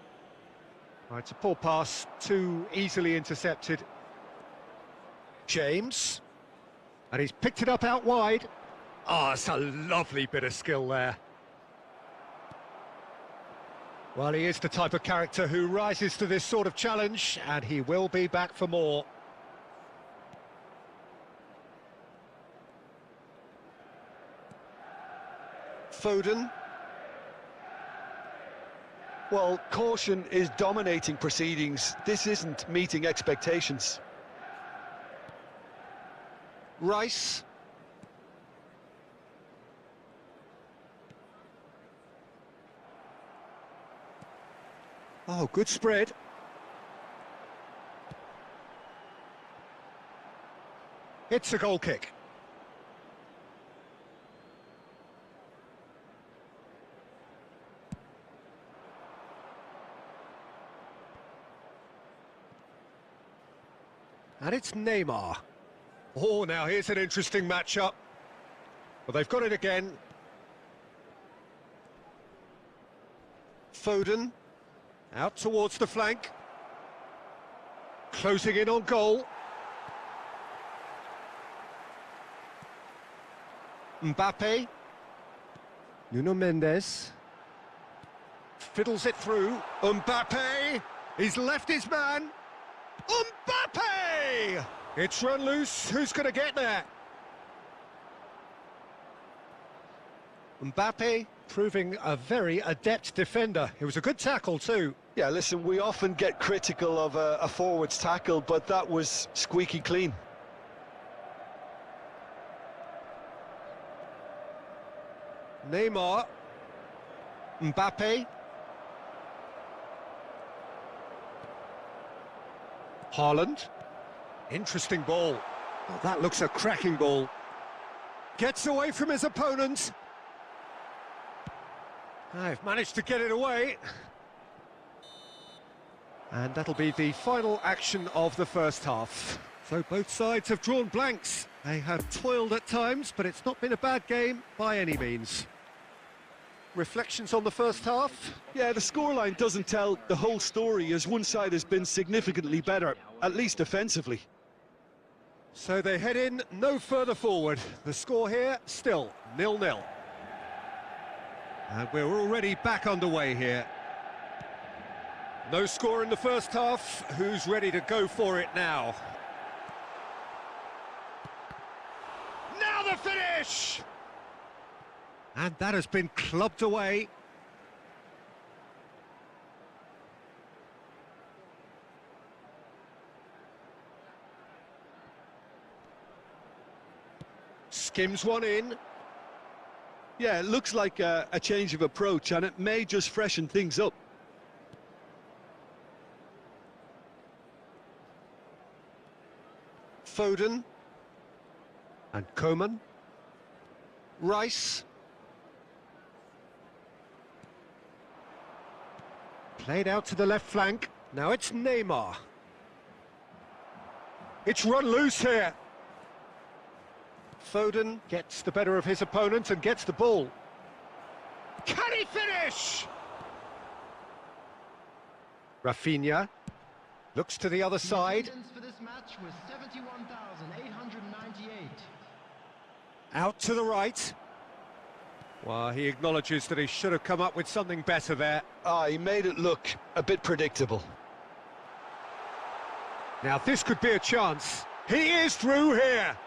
Oh, it's a poor pass, too easily intercepted. James. And he's picked it up out wide. Oh, it's a lovely bit of skill there. Well, he is the type of character who rises to this sort of challenge, and he will be back for more. Foden. Well, caution is dominating proceedings. This isn't meeting expectations. Rice. Oh, good spread. It's a goal kick. And it's Neymar. Oh, now here's an interesting matchup. Well, they've got it again. Foden. Out towards the flank. Closing in on goal. Mbappe. Nuno Mendes. Fiddles it through. Mbappe. He's left his man. Mbappe! It's run loose. Who's going to get there? Mbappe proving a very adept defender. It was a good tackle too. Yeah, listen, we often get critical of a forward's tackle, but that was squeaky clean. Neymar. Mbappe. Haaland. Interesting ball. Oh, that looks a cracking ball. Gets away from his opponent. I've managed to get it away. And that'll be the final action of the first half. So both sides have drawn blanks. They have toiled at times, but it's not been a bad game by any means. Reflections on the first half? Yeah, the scoreline doesn't tell the whole story, as one side has been significantly better, at least offensively. So they head in no further forward. The score here, still 0-0. And we're already back underway here. No score in the first half. Who's ready to go for it now? Now the finish! And that has been clubbed away. Skims one in. Yeah, it looks like a change of approach, and it may just freshen things up. Foden. And Koeman. Rice. Played out to the left flank. Now it's Neymar. It's run loose here. Foden gets the better of his opponent and gets the ball. Can he finish? Rafinha looks to the other The side. attendance for this match was 71,898. Out to the right. Well, he acknowledges that he should have come up with something better there. He made it look a bit predictable. Now this could be a chance. He is through here.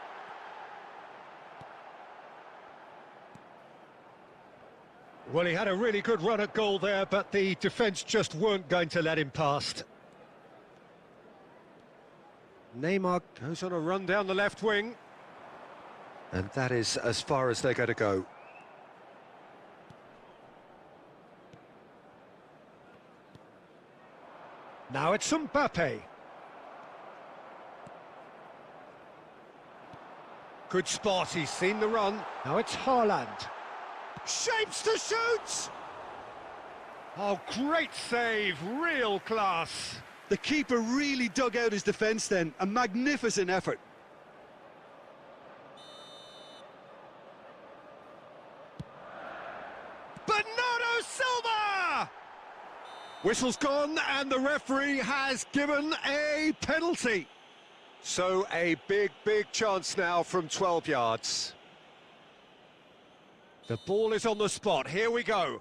Well, he had a really good run at goal there, but the defence just weren't going to let him past. Neymar goes on a run down the left wing. And that is as far as they're going to go. Now it's Mbappe. Good spot, he's seen the run. Now it's Haaland. Shapes to shoot! Oh, great save, real class. The keeper really dug out his defence then. A magnificent effort. Bernardo Silva! Whistle's gone and the referee has given a penalty. So a big chance now from 12 yards. The ball is on the spot, here we go.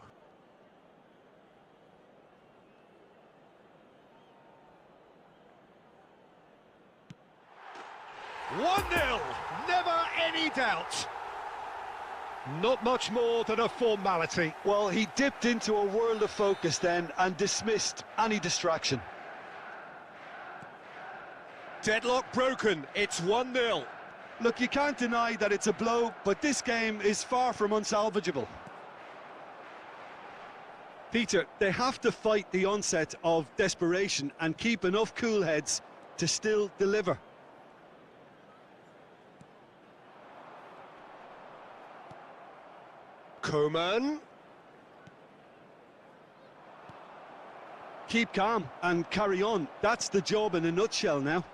One 0, never any doubt. Not much more than a formality. Well, he dipped into a world of focus then and dismissed any distraction. Deadlock broken, it's 1-0. Look, you can't deny that it's a blow, but this game is far from unsalvageable. Peter, they have to fight the onset of desperation and keep enough cool heads to still deliver. Coman. Keep calm and carry on. That's the job in a nutshell now.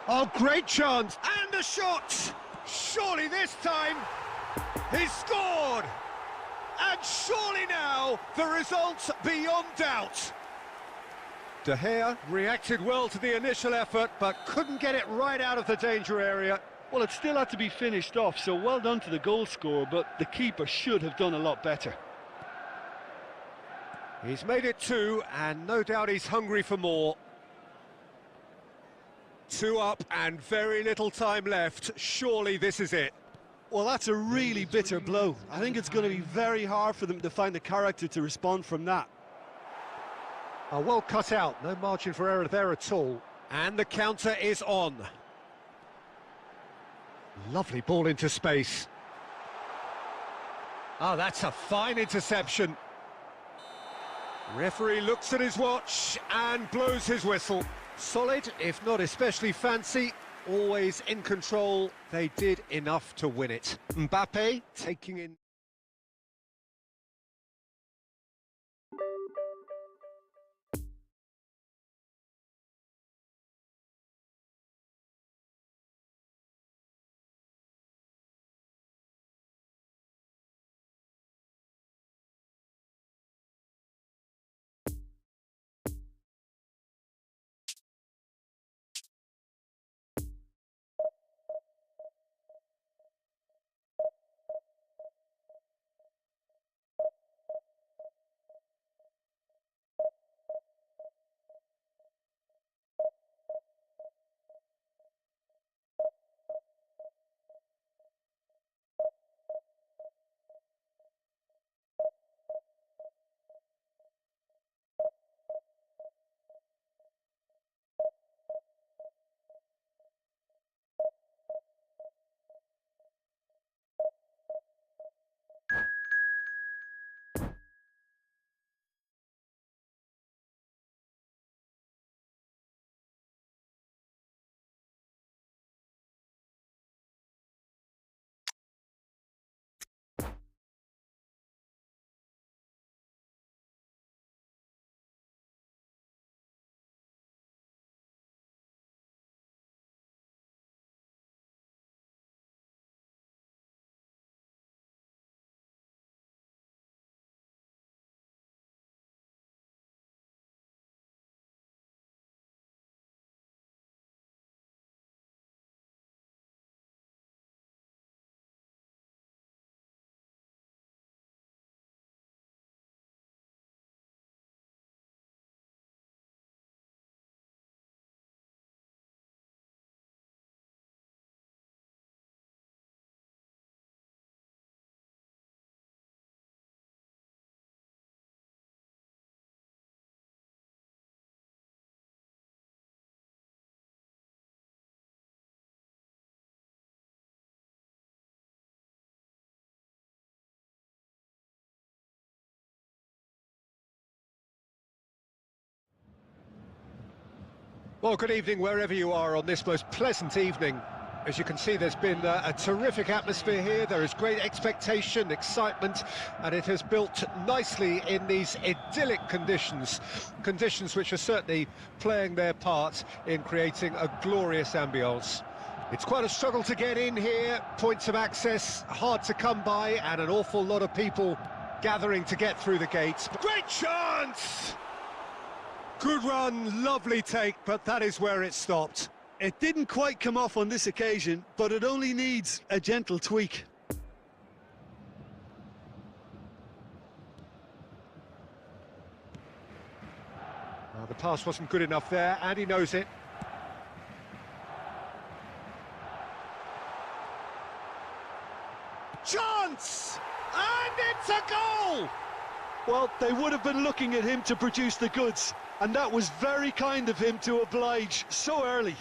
Oh, great chance, and a shot! Surely this time, he's scored! And surely now, the result's beyond doubt. De Gea reacted well to the initial effort, but couldn't get it right out of the danger area. Well, it still had to be finished off, so well done to the goal scorer, but the keeper should have done a lot better. He's made it 2, and no doubt he's hungry for more. 2 up and very little time left. Surely this is it. Well, that's a really bitter blow. I think it's going to be very hard for them to find the character to respond from that. Oh, well cut out, no margin for error there at all. And the counter is on. Lovely ball into space. Oh, that's a fine interception. Referee looks at his watch and blows his whistle. Solid, if not especially fancy, always in control. They did enough to win it. Mbappe taking in... Well, good evening wherever you are on this most pleasant evening. As you can see, there's been a terrific atmosphere here. There is great expectation, excitement, and it has built nicely in these idyllic conditions. Conditions which are certainly playing their part in creating a glorious ambience. It's quite a struggle to get in here, points of access hard to come by, and an awful lot of people gathering to get through the gates. Great chance! Good run, lovely take, but that is where it stopped. It didn't quite come off on this occasion, but it only needs a gentle tweak. The pass wasn't good enough there, and he knows it. Chance! And it's a goal! Well, they would have been looking at him to produce the goods, and that was very kind of him to oblige so early.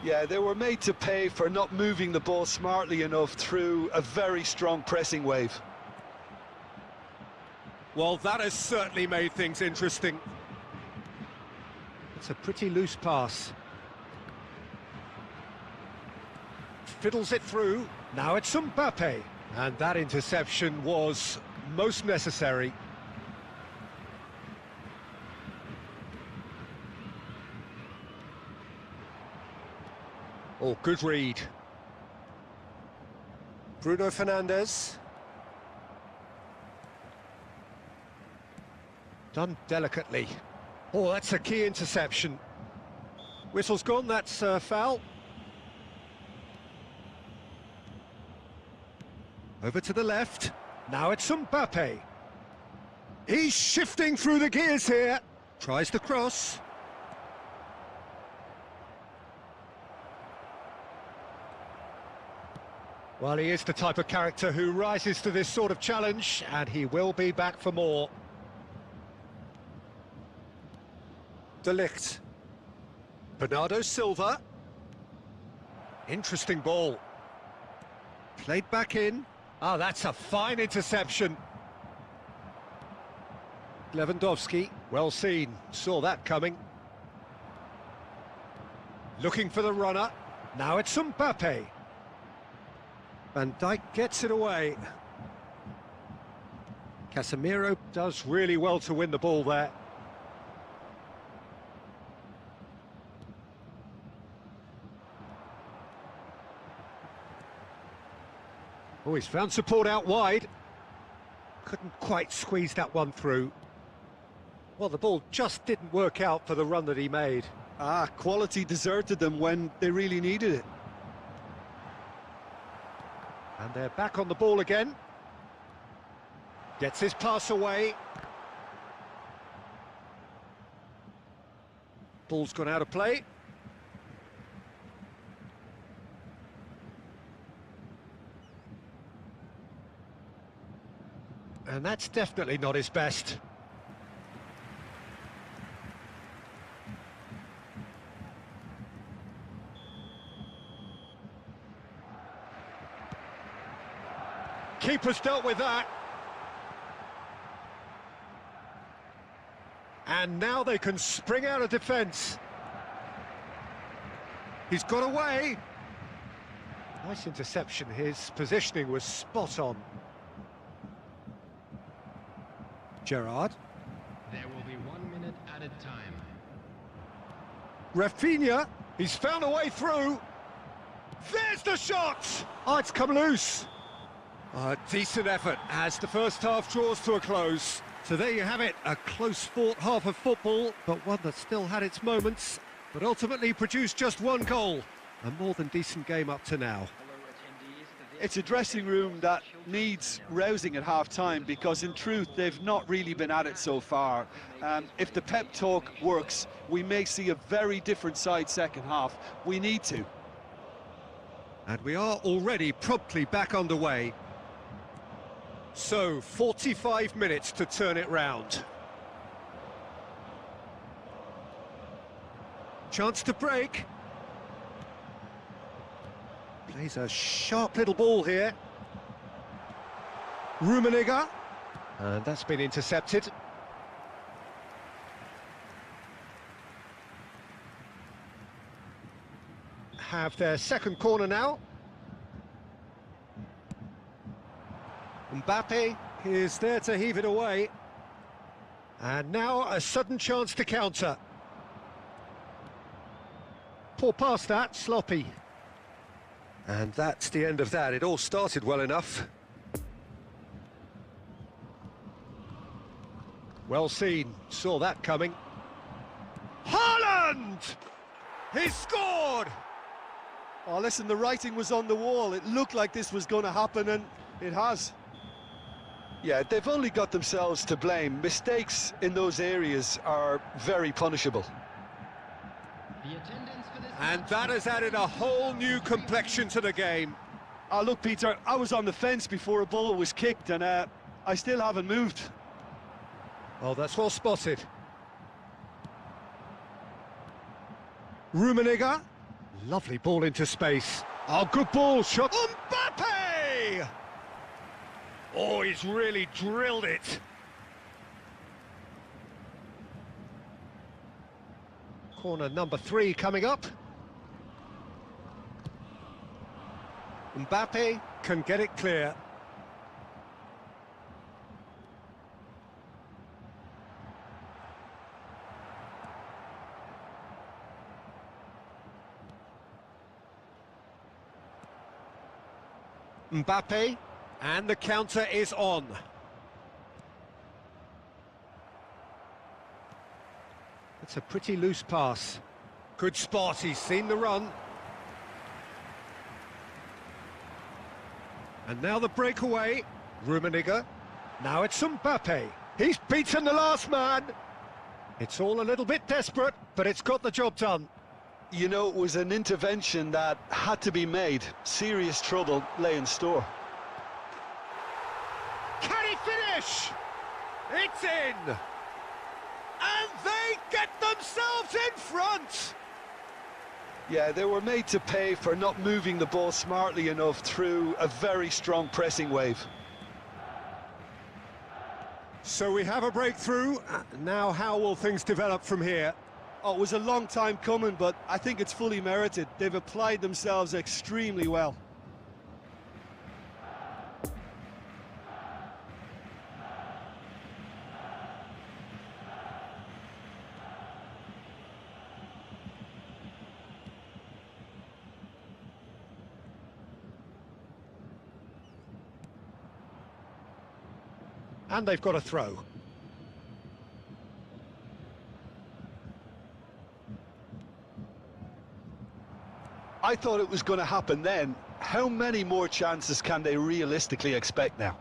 Yeah, they were made to pay for not moving the ball smartly enough through a very strong pressing wave. Well, that has certainly made things interesting. It's a pretty loose pass. Fiddles it through. Now it's Mbappe. And that interception was most necessary. Oh, good read. Bruno Fernandes. Done delicately. Oh, that's a key interception. Whistle's gone, that's a foul. Over to the left. Now it's Mbappe. He's shifting through the gears here. Tries the cross. Well, he is the type of character who rises to this sort of challenge, and he will be back for more. De Ligt. Bernardo Silva. Interesting ball. Played back in. Oh, that's a fine interception. Lewandowski, well seen, saw that coming. Looking for the runner. Now it's Mbappe. Van Dijk gets it away. Casemiro does really well to win the ball there. Oh, he's found support out wide. Couldn't quite squeeze that one through. Well, the ball just didn't work out for the run that he made. Quality deserted them when they really needed it. And they're back on the ball again. Gets his pass away. Ball's gone out of play. And that's definitely not his best. Keeper's dealt with that. And now they can spring out of defence. He's got away. Nice interception. His positioning was spot on. Gerrard. There will be 1 minute added time. Rafinha. He's found a way through. There's the shot! Oh, it's come loose. A decent effort as the first half draws to a close. So there you have it, a close-fought half of football, but one that still had its moments, but ultimately produced just one goal. A more than decent game up to now. It's a dressing room that needs rousing at half-time, because in truth they've not really been at it so far. If the pep talk works, we may see a very different side second half. We need to. And we are already promptly back underway. So, 45 minutes to turn it round. Chance to break. Plays a sharp little ball here. Rummenigge. And that's been intercepted. have their second corner now. Mbappe is there to heave it away. And now a sudden chance to counter. Poor pass that, sloppy. And that's the end of that. It all started well enough. Well seen, saw that coming. Haaland! He's scored! Oh, listen, the writing was on the wall. It looked like this was going to happen, and it has. Yeah, they've only got themselves to blame. Mistakes in those areas are very punishable. The attendance for this And that has added a whole new complexion to the game. Oh, look, Peter, I was on the fence before a ball was kicked, and I still haven't moved. Oh, that's well spotted. Rummenigge. Lovely ball into space. Oh, good ball, shot. Mbappe! Oh, he's really drilled it. Corner number 3 coming up. Mbappe can get it clear. Mbappe, and the counter is on. It's a pretty loose pass. Good spot, he's seen the run. And now the breakaway. Rummenigge. Now it's Mbappe. He's beaten the last man. It's all a little bit desperate, but it's got the job done. You know, it was an intervention that had to be made. Serious trouble lay in store. Can he finish? It's in! And they get themselves in front! Yeah, they were made to pay for not moving the ball smartly enough through a very strong pressing wave. So we have a breakthrough. Now how will things develop from here? Oh, it was a long time coming, but I think it's fully merited. They've applied themselves extremely well. And they've got a throw. I thought it was going to happen then. How many more chances can they realistically expect now?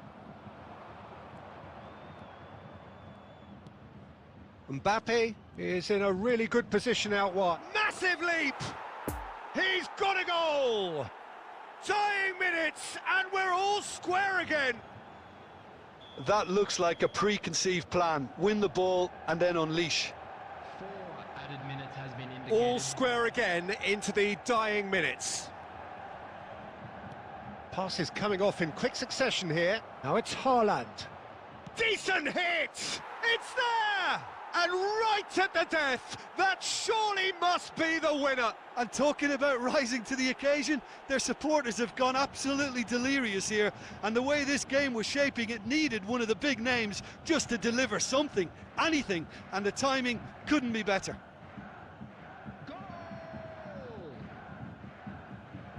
Mbappe is in a really good position out wide. Massive leap! He's got a goal! Dying minutes, and we're all square again. That looks like a preconceived plan. Win the ball and then unleash. 4 added minutes has been indicated. All square again into the dying minutes. Passes coming off in quick succession here. Now it's Haaland. Decent hit! It's there! And right at the death, that surely must be the winner. And talking about rising to the occasion, their supporters have gone absolutely delirious here. And the way this game was shaping, it needed one of the big names just to deliver something, anything. And the timing couldn't be better. Goal!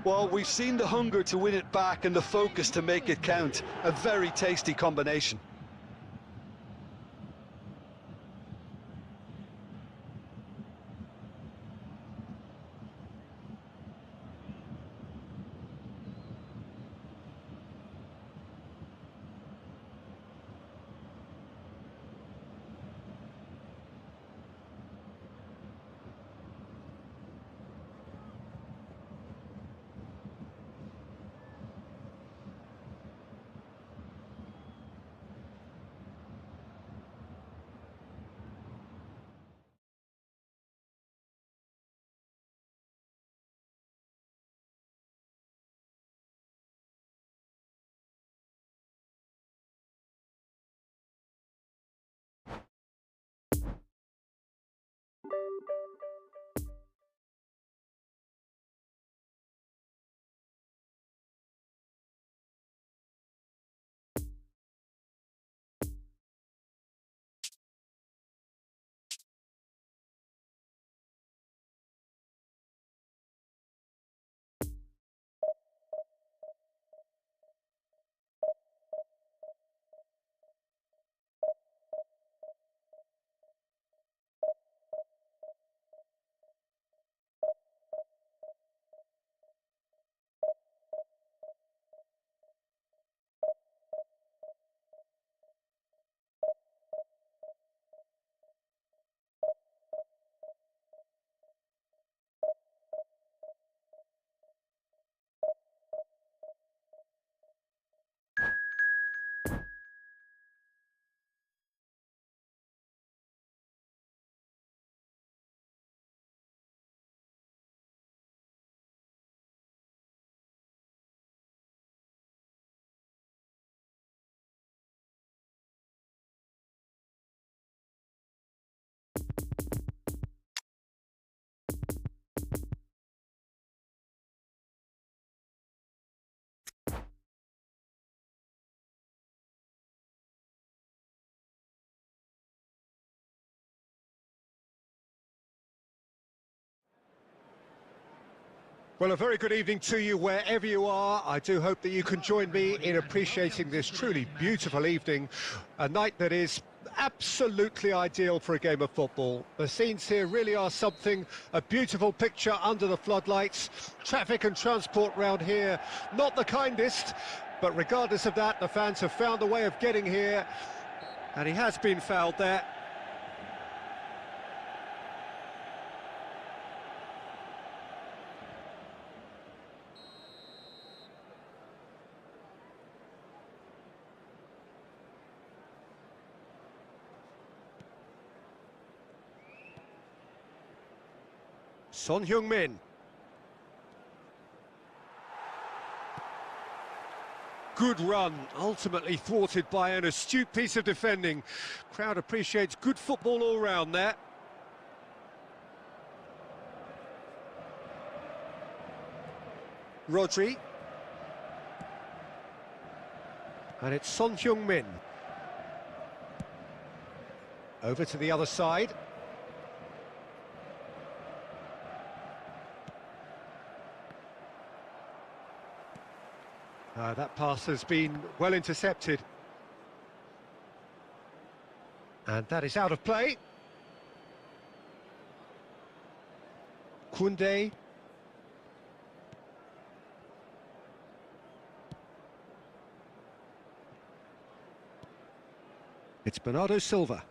Well, we've seen the hunger to win it back and the focus to make it count. A very tasty combination. Well, a very good evening to you wherever you are. I do hope that you can join me in appreciating this truly beautiful evening, a night that is absolutely ideal for a game of football. The scenes here really are something, a beautiful picture under the floodlights. Traffic and transport round here, not the kindest, but regardless of that, the fans have found a way of getting here, and he has been fouled there. Son Heung-min. Good run, ultimately thwarted by an astute piece of defending. Crowd appreciates good football all round there. Rodri. And it's Son Heung-min. Over to the other side. That pass has been well intercepted. And that is out of play. Koundé. It's Bernardo Silva.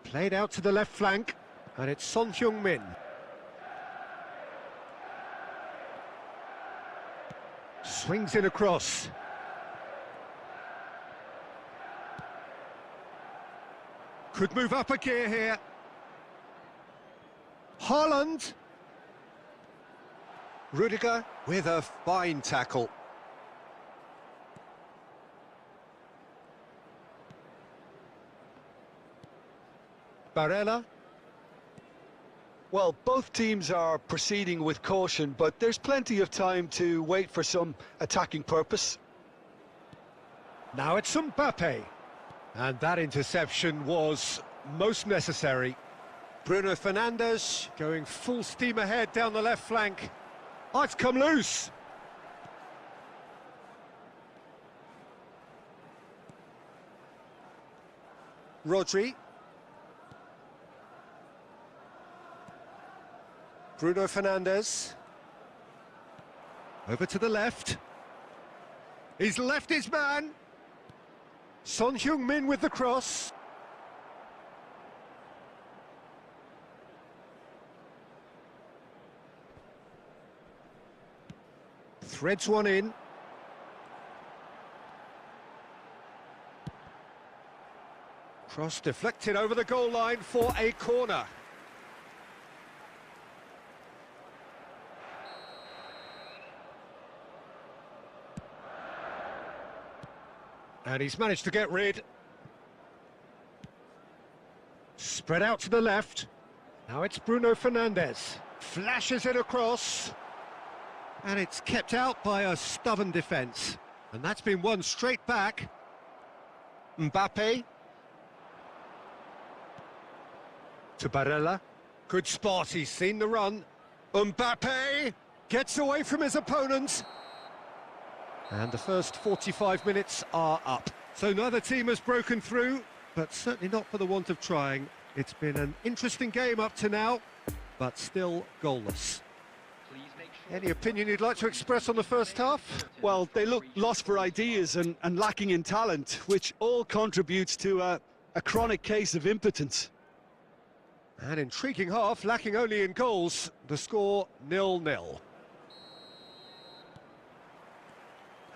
Played out to the left flank. And it's Son Heung-min. Swings in across. Could move up a gear here. Haaland. Rudiger with a fine tackle. Barella. Well, both teams are proceeding with caution, but there's plenty of time to wait for some attacking purpose. Now it's Mbappe. And that interception was most necessary. Bruno Fernandes going full steam ahead down the left flank. Oh, it's come loose. Rodri. Bruno Fernandes. Over to the left. He's left his man. Son Heung-min with the cross. Threads one in. Cross deflected over the goal line for a corner. And he's managed to get rid. Spread out to the left. Now it's Bruno Fernandes. Flashes it across. And it's kept out by a stubborn defence. And that's been won straight back. Mbappe. To Barella. Good spot, he's seen the run. Mbappe gets away from his opponent. And the first 45 minutes are up. So neither team has broken through, but certainly not for the want of trying. It's been an interesting game up to now, but still goalless. Any opinion you'd like to express on the first half? Well, they look lost for ideas and lacking in talent, which all contributes to a chronic case of impotence. An intriguing half, lacking only in goals. The score 0-0.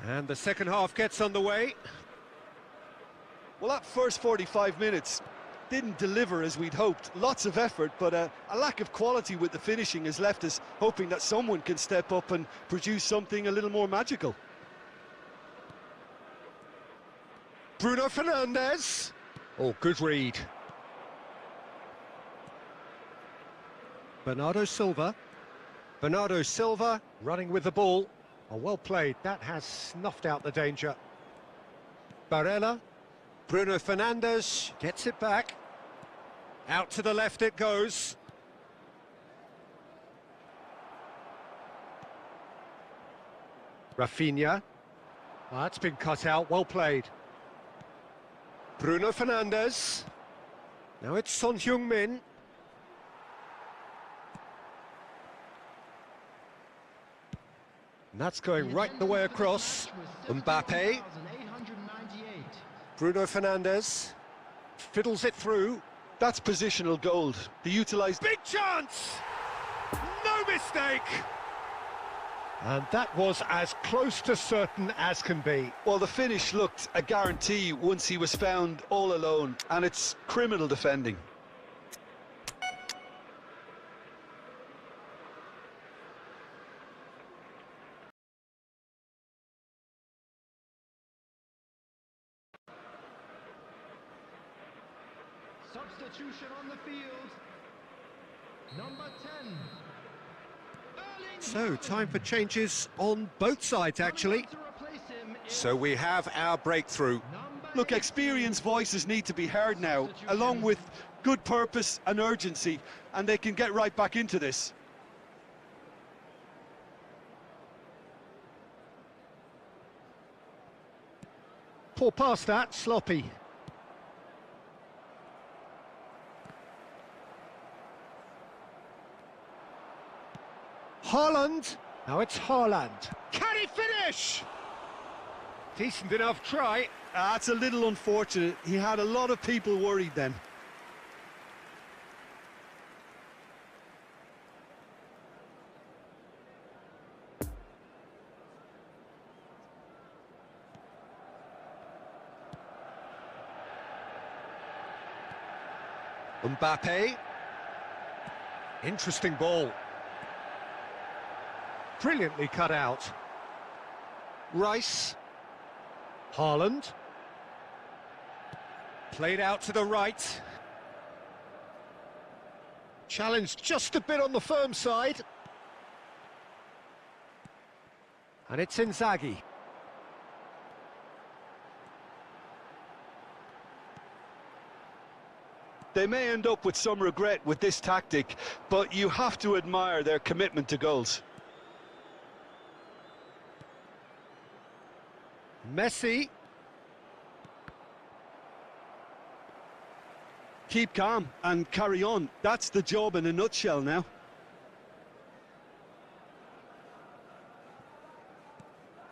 And the second half gets underway. Well, that first 45 minutes didn't deliver as we'd hoped. Lots of effort, but a lack of quality with the finishing has left us hoping that someone can step up and produce something a little more magical. Bruno Fernandes. Oh, good read. Bernardo Silva. Bernardo Silva running with the ball. Oh, well played. That has snuffed out the danger. Barella. Bruno Fernandes gets it back. Out to the left it goes. Rafinha. That's been cut out, well played. Bruno Fernandes. Now it's Son Heung-min. And that's going right the way across. Mbappe. Bruno Fernandes. Fiddles it through. That's positional gold. The utilised... Big chance! No mistake! And that was as close to certain as can be. Well, the finish looked a guarantee once he was found all alone, and it's criminal defending. Substitution on the field. Number 10. So, time for changes on both sides, actually. So we have our breakthrough. Look, experienced voices need to be heard now, along with good purpose and urgency, and they can get right back into this. Poor pass that, sloppy. Haaland. Now it's Haaland. Can he finish? Decent enough try. That's a little unfortunate. He had a lot of people worried then. Mbappe. Interesting ball. Brilliantly cut out. Rice. Haaland. Played out to the right. Challenged just a bit on the firm side. And it's Inzaghi. They may end up with some regret with this tactic, but you have to admire their commitment to goals. Messi. Keep calm and carry on. That's the job in a nutshell now.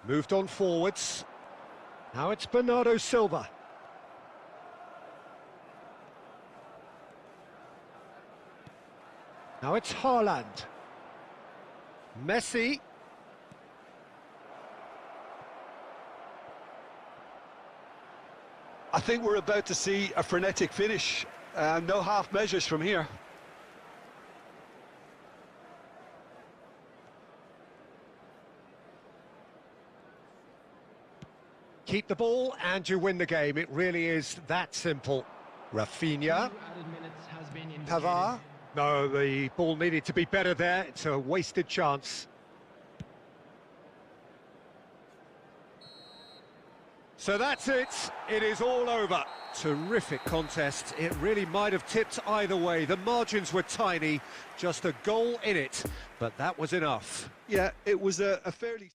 Moved on forwards. Now it's Bernardo Silva. Now it's Haaland. Messi. I think we're about to see a frenetic finish. No half measures from here. Keep the ball and you win the game. It really is that simple. Rafinha. Pavard. No, the ball needed to be better there. It's a wasted chance. So that's it. It is all over. Terrific contest. It really might have tipped either way. The margins were tiny, just a goal in it, but that was enough. Yeah, it was a fairly...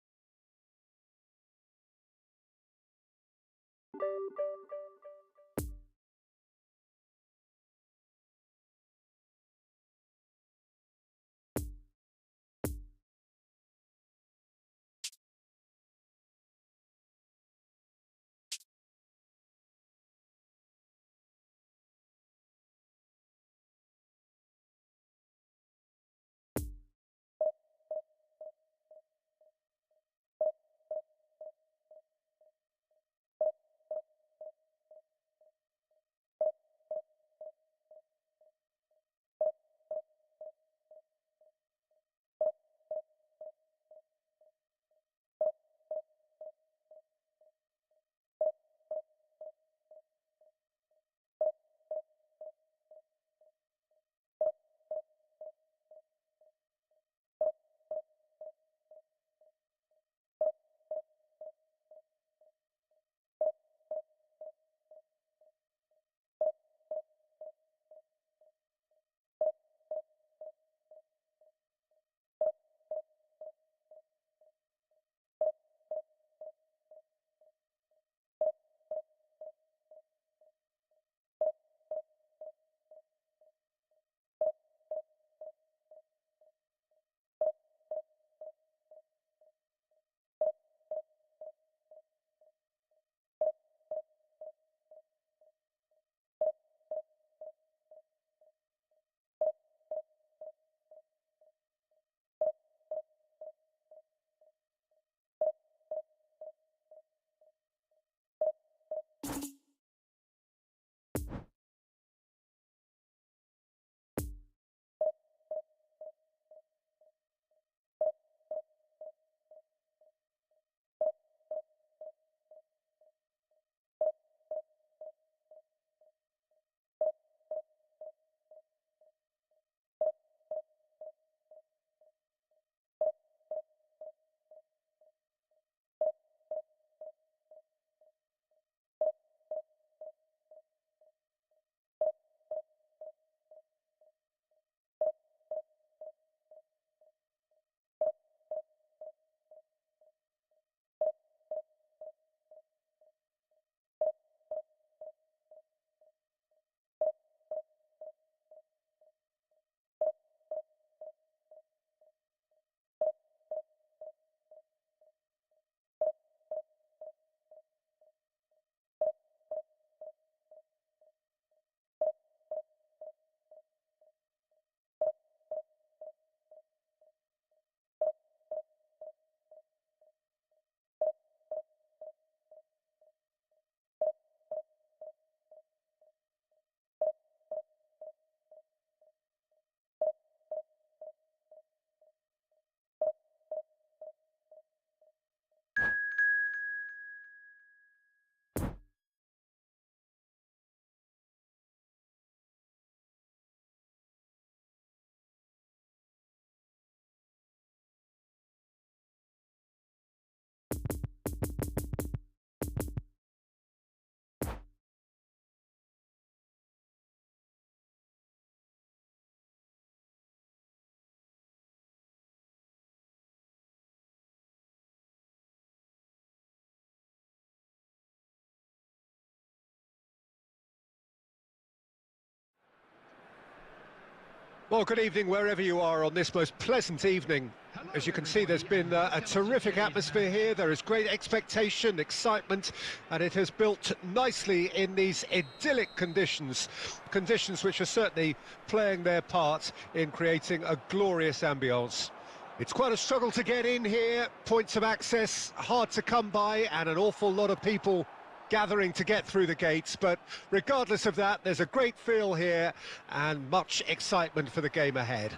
Well, good evening wherever you are on this most pleasant evening. As you can see, there's been a terrific atmosphere here. There is great expectation, excitement, and it has built nicely in these idyllic conditions. Conditions which are certainly playing their part in creating a glorious ambience. It's quite a struggle to get in here, points of access hard to come by, and an awful lot of people gathering to get through the gates, but regardless of that, there's a great feel here and much excitement for the game ahead.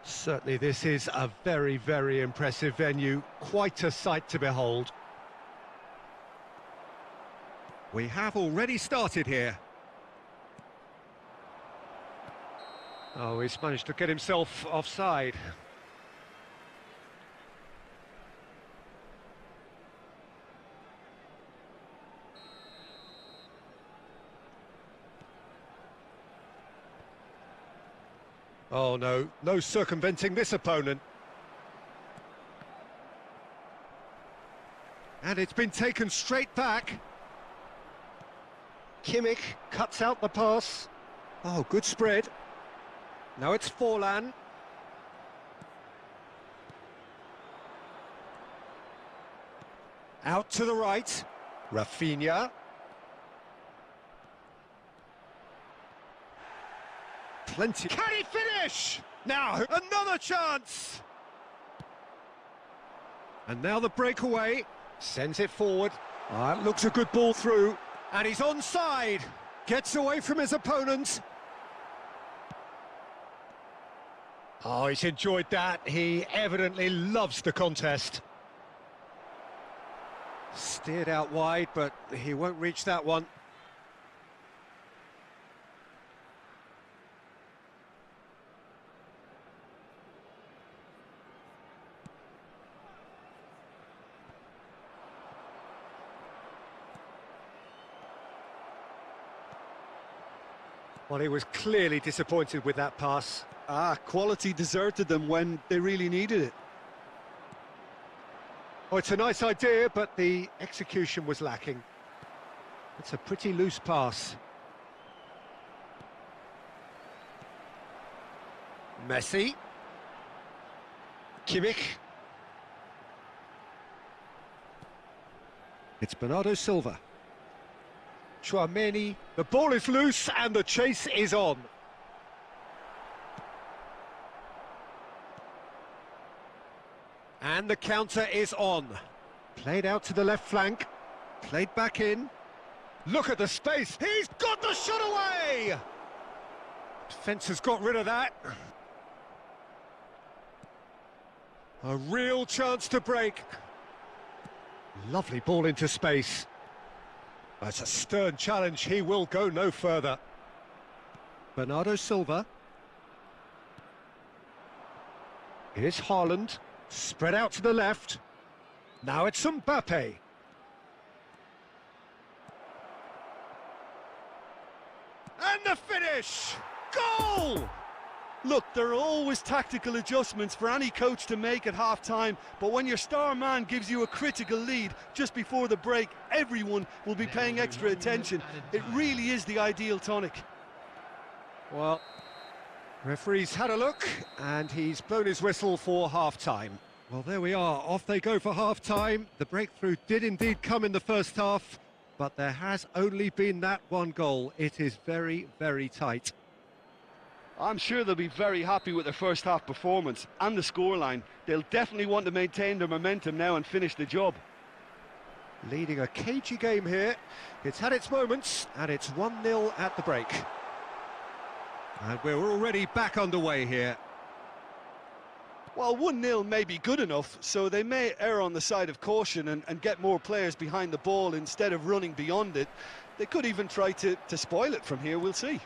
Certainly this is a very, very impressive venue, quite a sight to behold. We have already started here. Oh, he's managed to get himself offside. Oh no, no circumventing this opponent. And it's been taken straight back. Kimmich cuts out the pass. Oh, good spread. Now it's Forlan. Out to the right. Rafinha. Plenty. Can he finish? Now, another chance! And now the breakaway. Sends it forward. It looks a good ball through. And he's onside. Gets away from his opponent. Oh, he's enjoyed that. He evidently loves the contest. Steered out wide, but he won't reach that one. Well, he was clearly disappointed with that pass. Quality deserted them when they really needed it. Oh, it's a nice idea, but the execution was lacking. It's a pretty loose pass. Messi. Kimmich. It's Bernardo Silva. Chouameni. The ball is loose and the chase is on. And the counter is on. Played out to the left flank. Played back in. Look at the space. He's got the shot away! Defence has got rid of that. A real chance to break. Lovely ball into space. That's a stern challenge. He will go no further. Bernardo Silva. Here's Haaland. Spread out to the left. Now it's Mbappe. And the finish! Goal! Look, there are always tactical adjustments for any coach to make at half-time, but when your star man gives you a critical lead just before the break, everyone will be paying extra attention. It really is the ideal tonic. Well, referee's had a look, and he's blown his whistle for half-time. Well, there we are, off they go for half-time. The breakthrough did indeed come in the first half, but there has only been that one goal. It is very, very tight. I'm sure they'll be very happy with their first half performance and the scoreline. They'll definitely want to maintain their momentum now and finish the job. Leading a cagey game here. It's had its moments, and it's 1-0 at the break. And we're already back underway here. Well, 1-0 may be good enough, so they may err on the side of caution and get more players behind the ball instead of running beyond it. They could even try to spoil it from here, we'll see.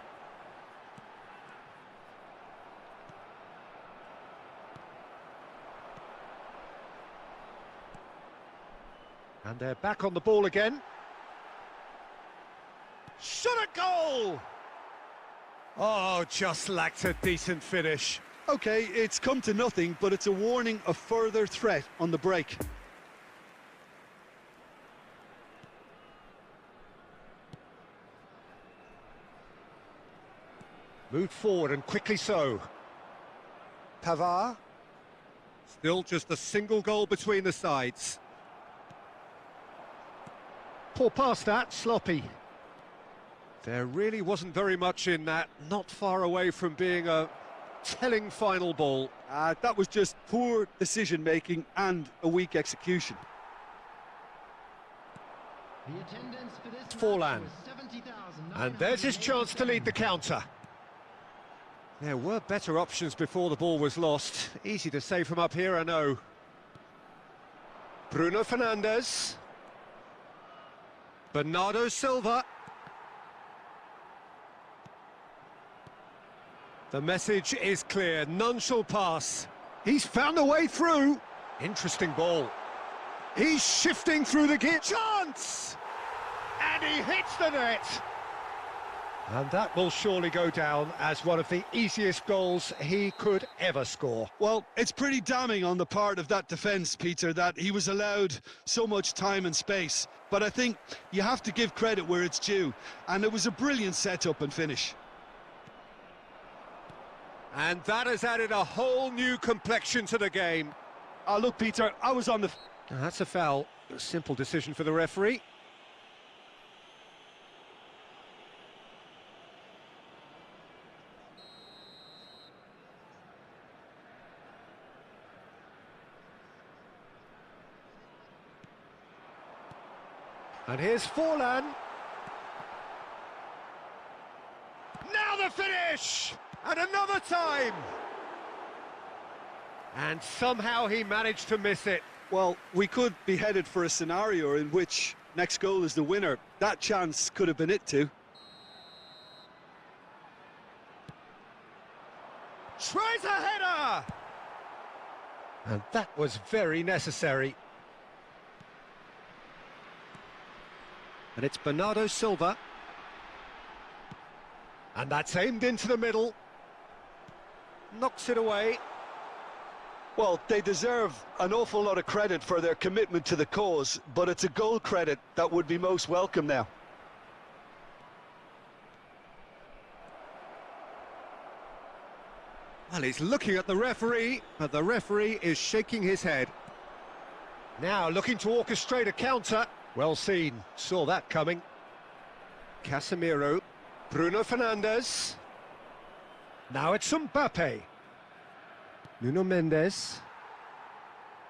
And they're back on the ball again. Shot a goal! Oh, just lacked a decent finish. OK, it's come to nothing, but it's a warning of further threat on the break. Moved forward and quickly so. Pavard. Still just a single goal between the sides. Poor pass that, sloppy. There really wasn't very much in that, not far away from being a telling final ball. That was just poor decision-making and a weak execution. The attendance for this Forlan. match was 70,000. And there's his chance to lead the counter. There were better options before the ball was lost. Easy to say from up here, I know. Bruno Fernandes. Bernardo Silva. The message is clear, none shall pass. He's found a way through. Interesting ball. He's shifting through the gear. Chance! And he hits the net. And that will surely go down as one of the easiest goals he could ever score. Well, it's pretty damning on the part of that defence, Peter, that he was allowed so much time and space. But I think you have to give credit where it's due. And it was a brilliant setup and finish. And that has added a whole new complexion to the game. Look, Peter, I was on the... That's a foul. A simple decision for the referee. And here's Forlan. Now the finish! And another time! And somehow he managed to miss it. Well, we could be headed for a scenario in which next goal is the winner. That chance could have been it too. Tries a header! And that was very necessary. And it's Bernardo Silva. And that's aimed into the middle. Knocks it away. Well, they deserve an awful lot of credit for their commitment to the cause, but it's a goal credit that would be most welcome now. Well, he's looking at the referee, but the referee is shaking his head. Now looking to orchestrate a counter. Well seen, saw that coming. Casemiro, Bruno Fernandes. Now it's Mbappe. Nuno Mendes.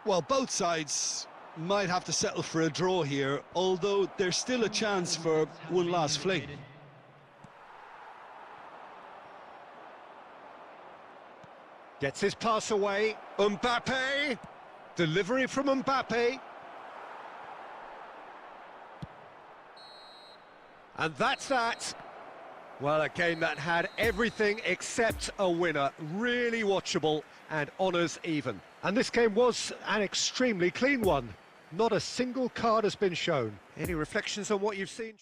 Well, both sides might have to settle for a draw here, although there's still a chance for one last fling. Gets his pass away. Mbappe. Delivery from Mbappe. And that's that. Well, a game that had everything except a winner. Really watchable and honours even. And this game was an extremely clean one. Not a single card has been shown. Any reflections on what you've seen?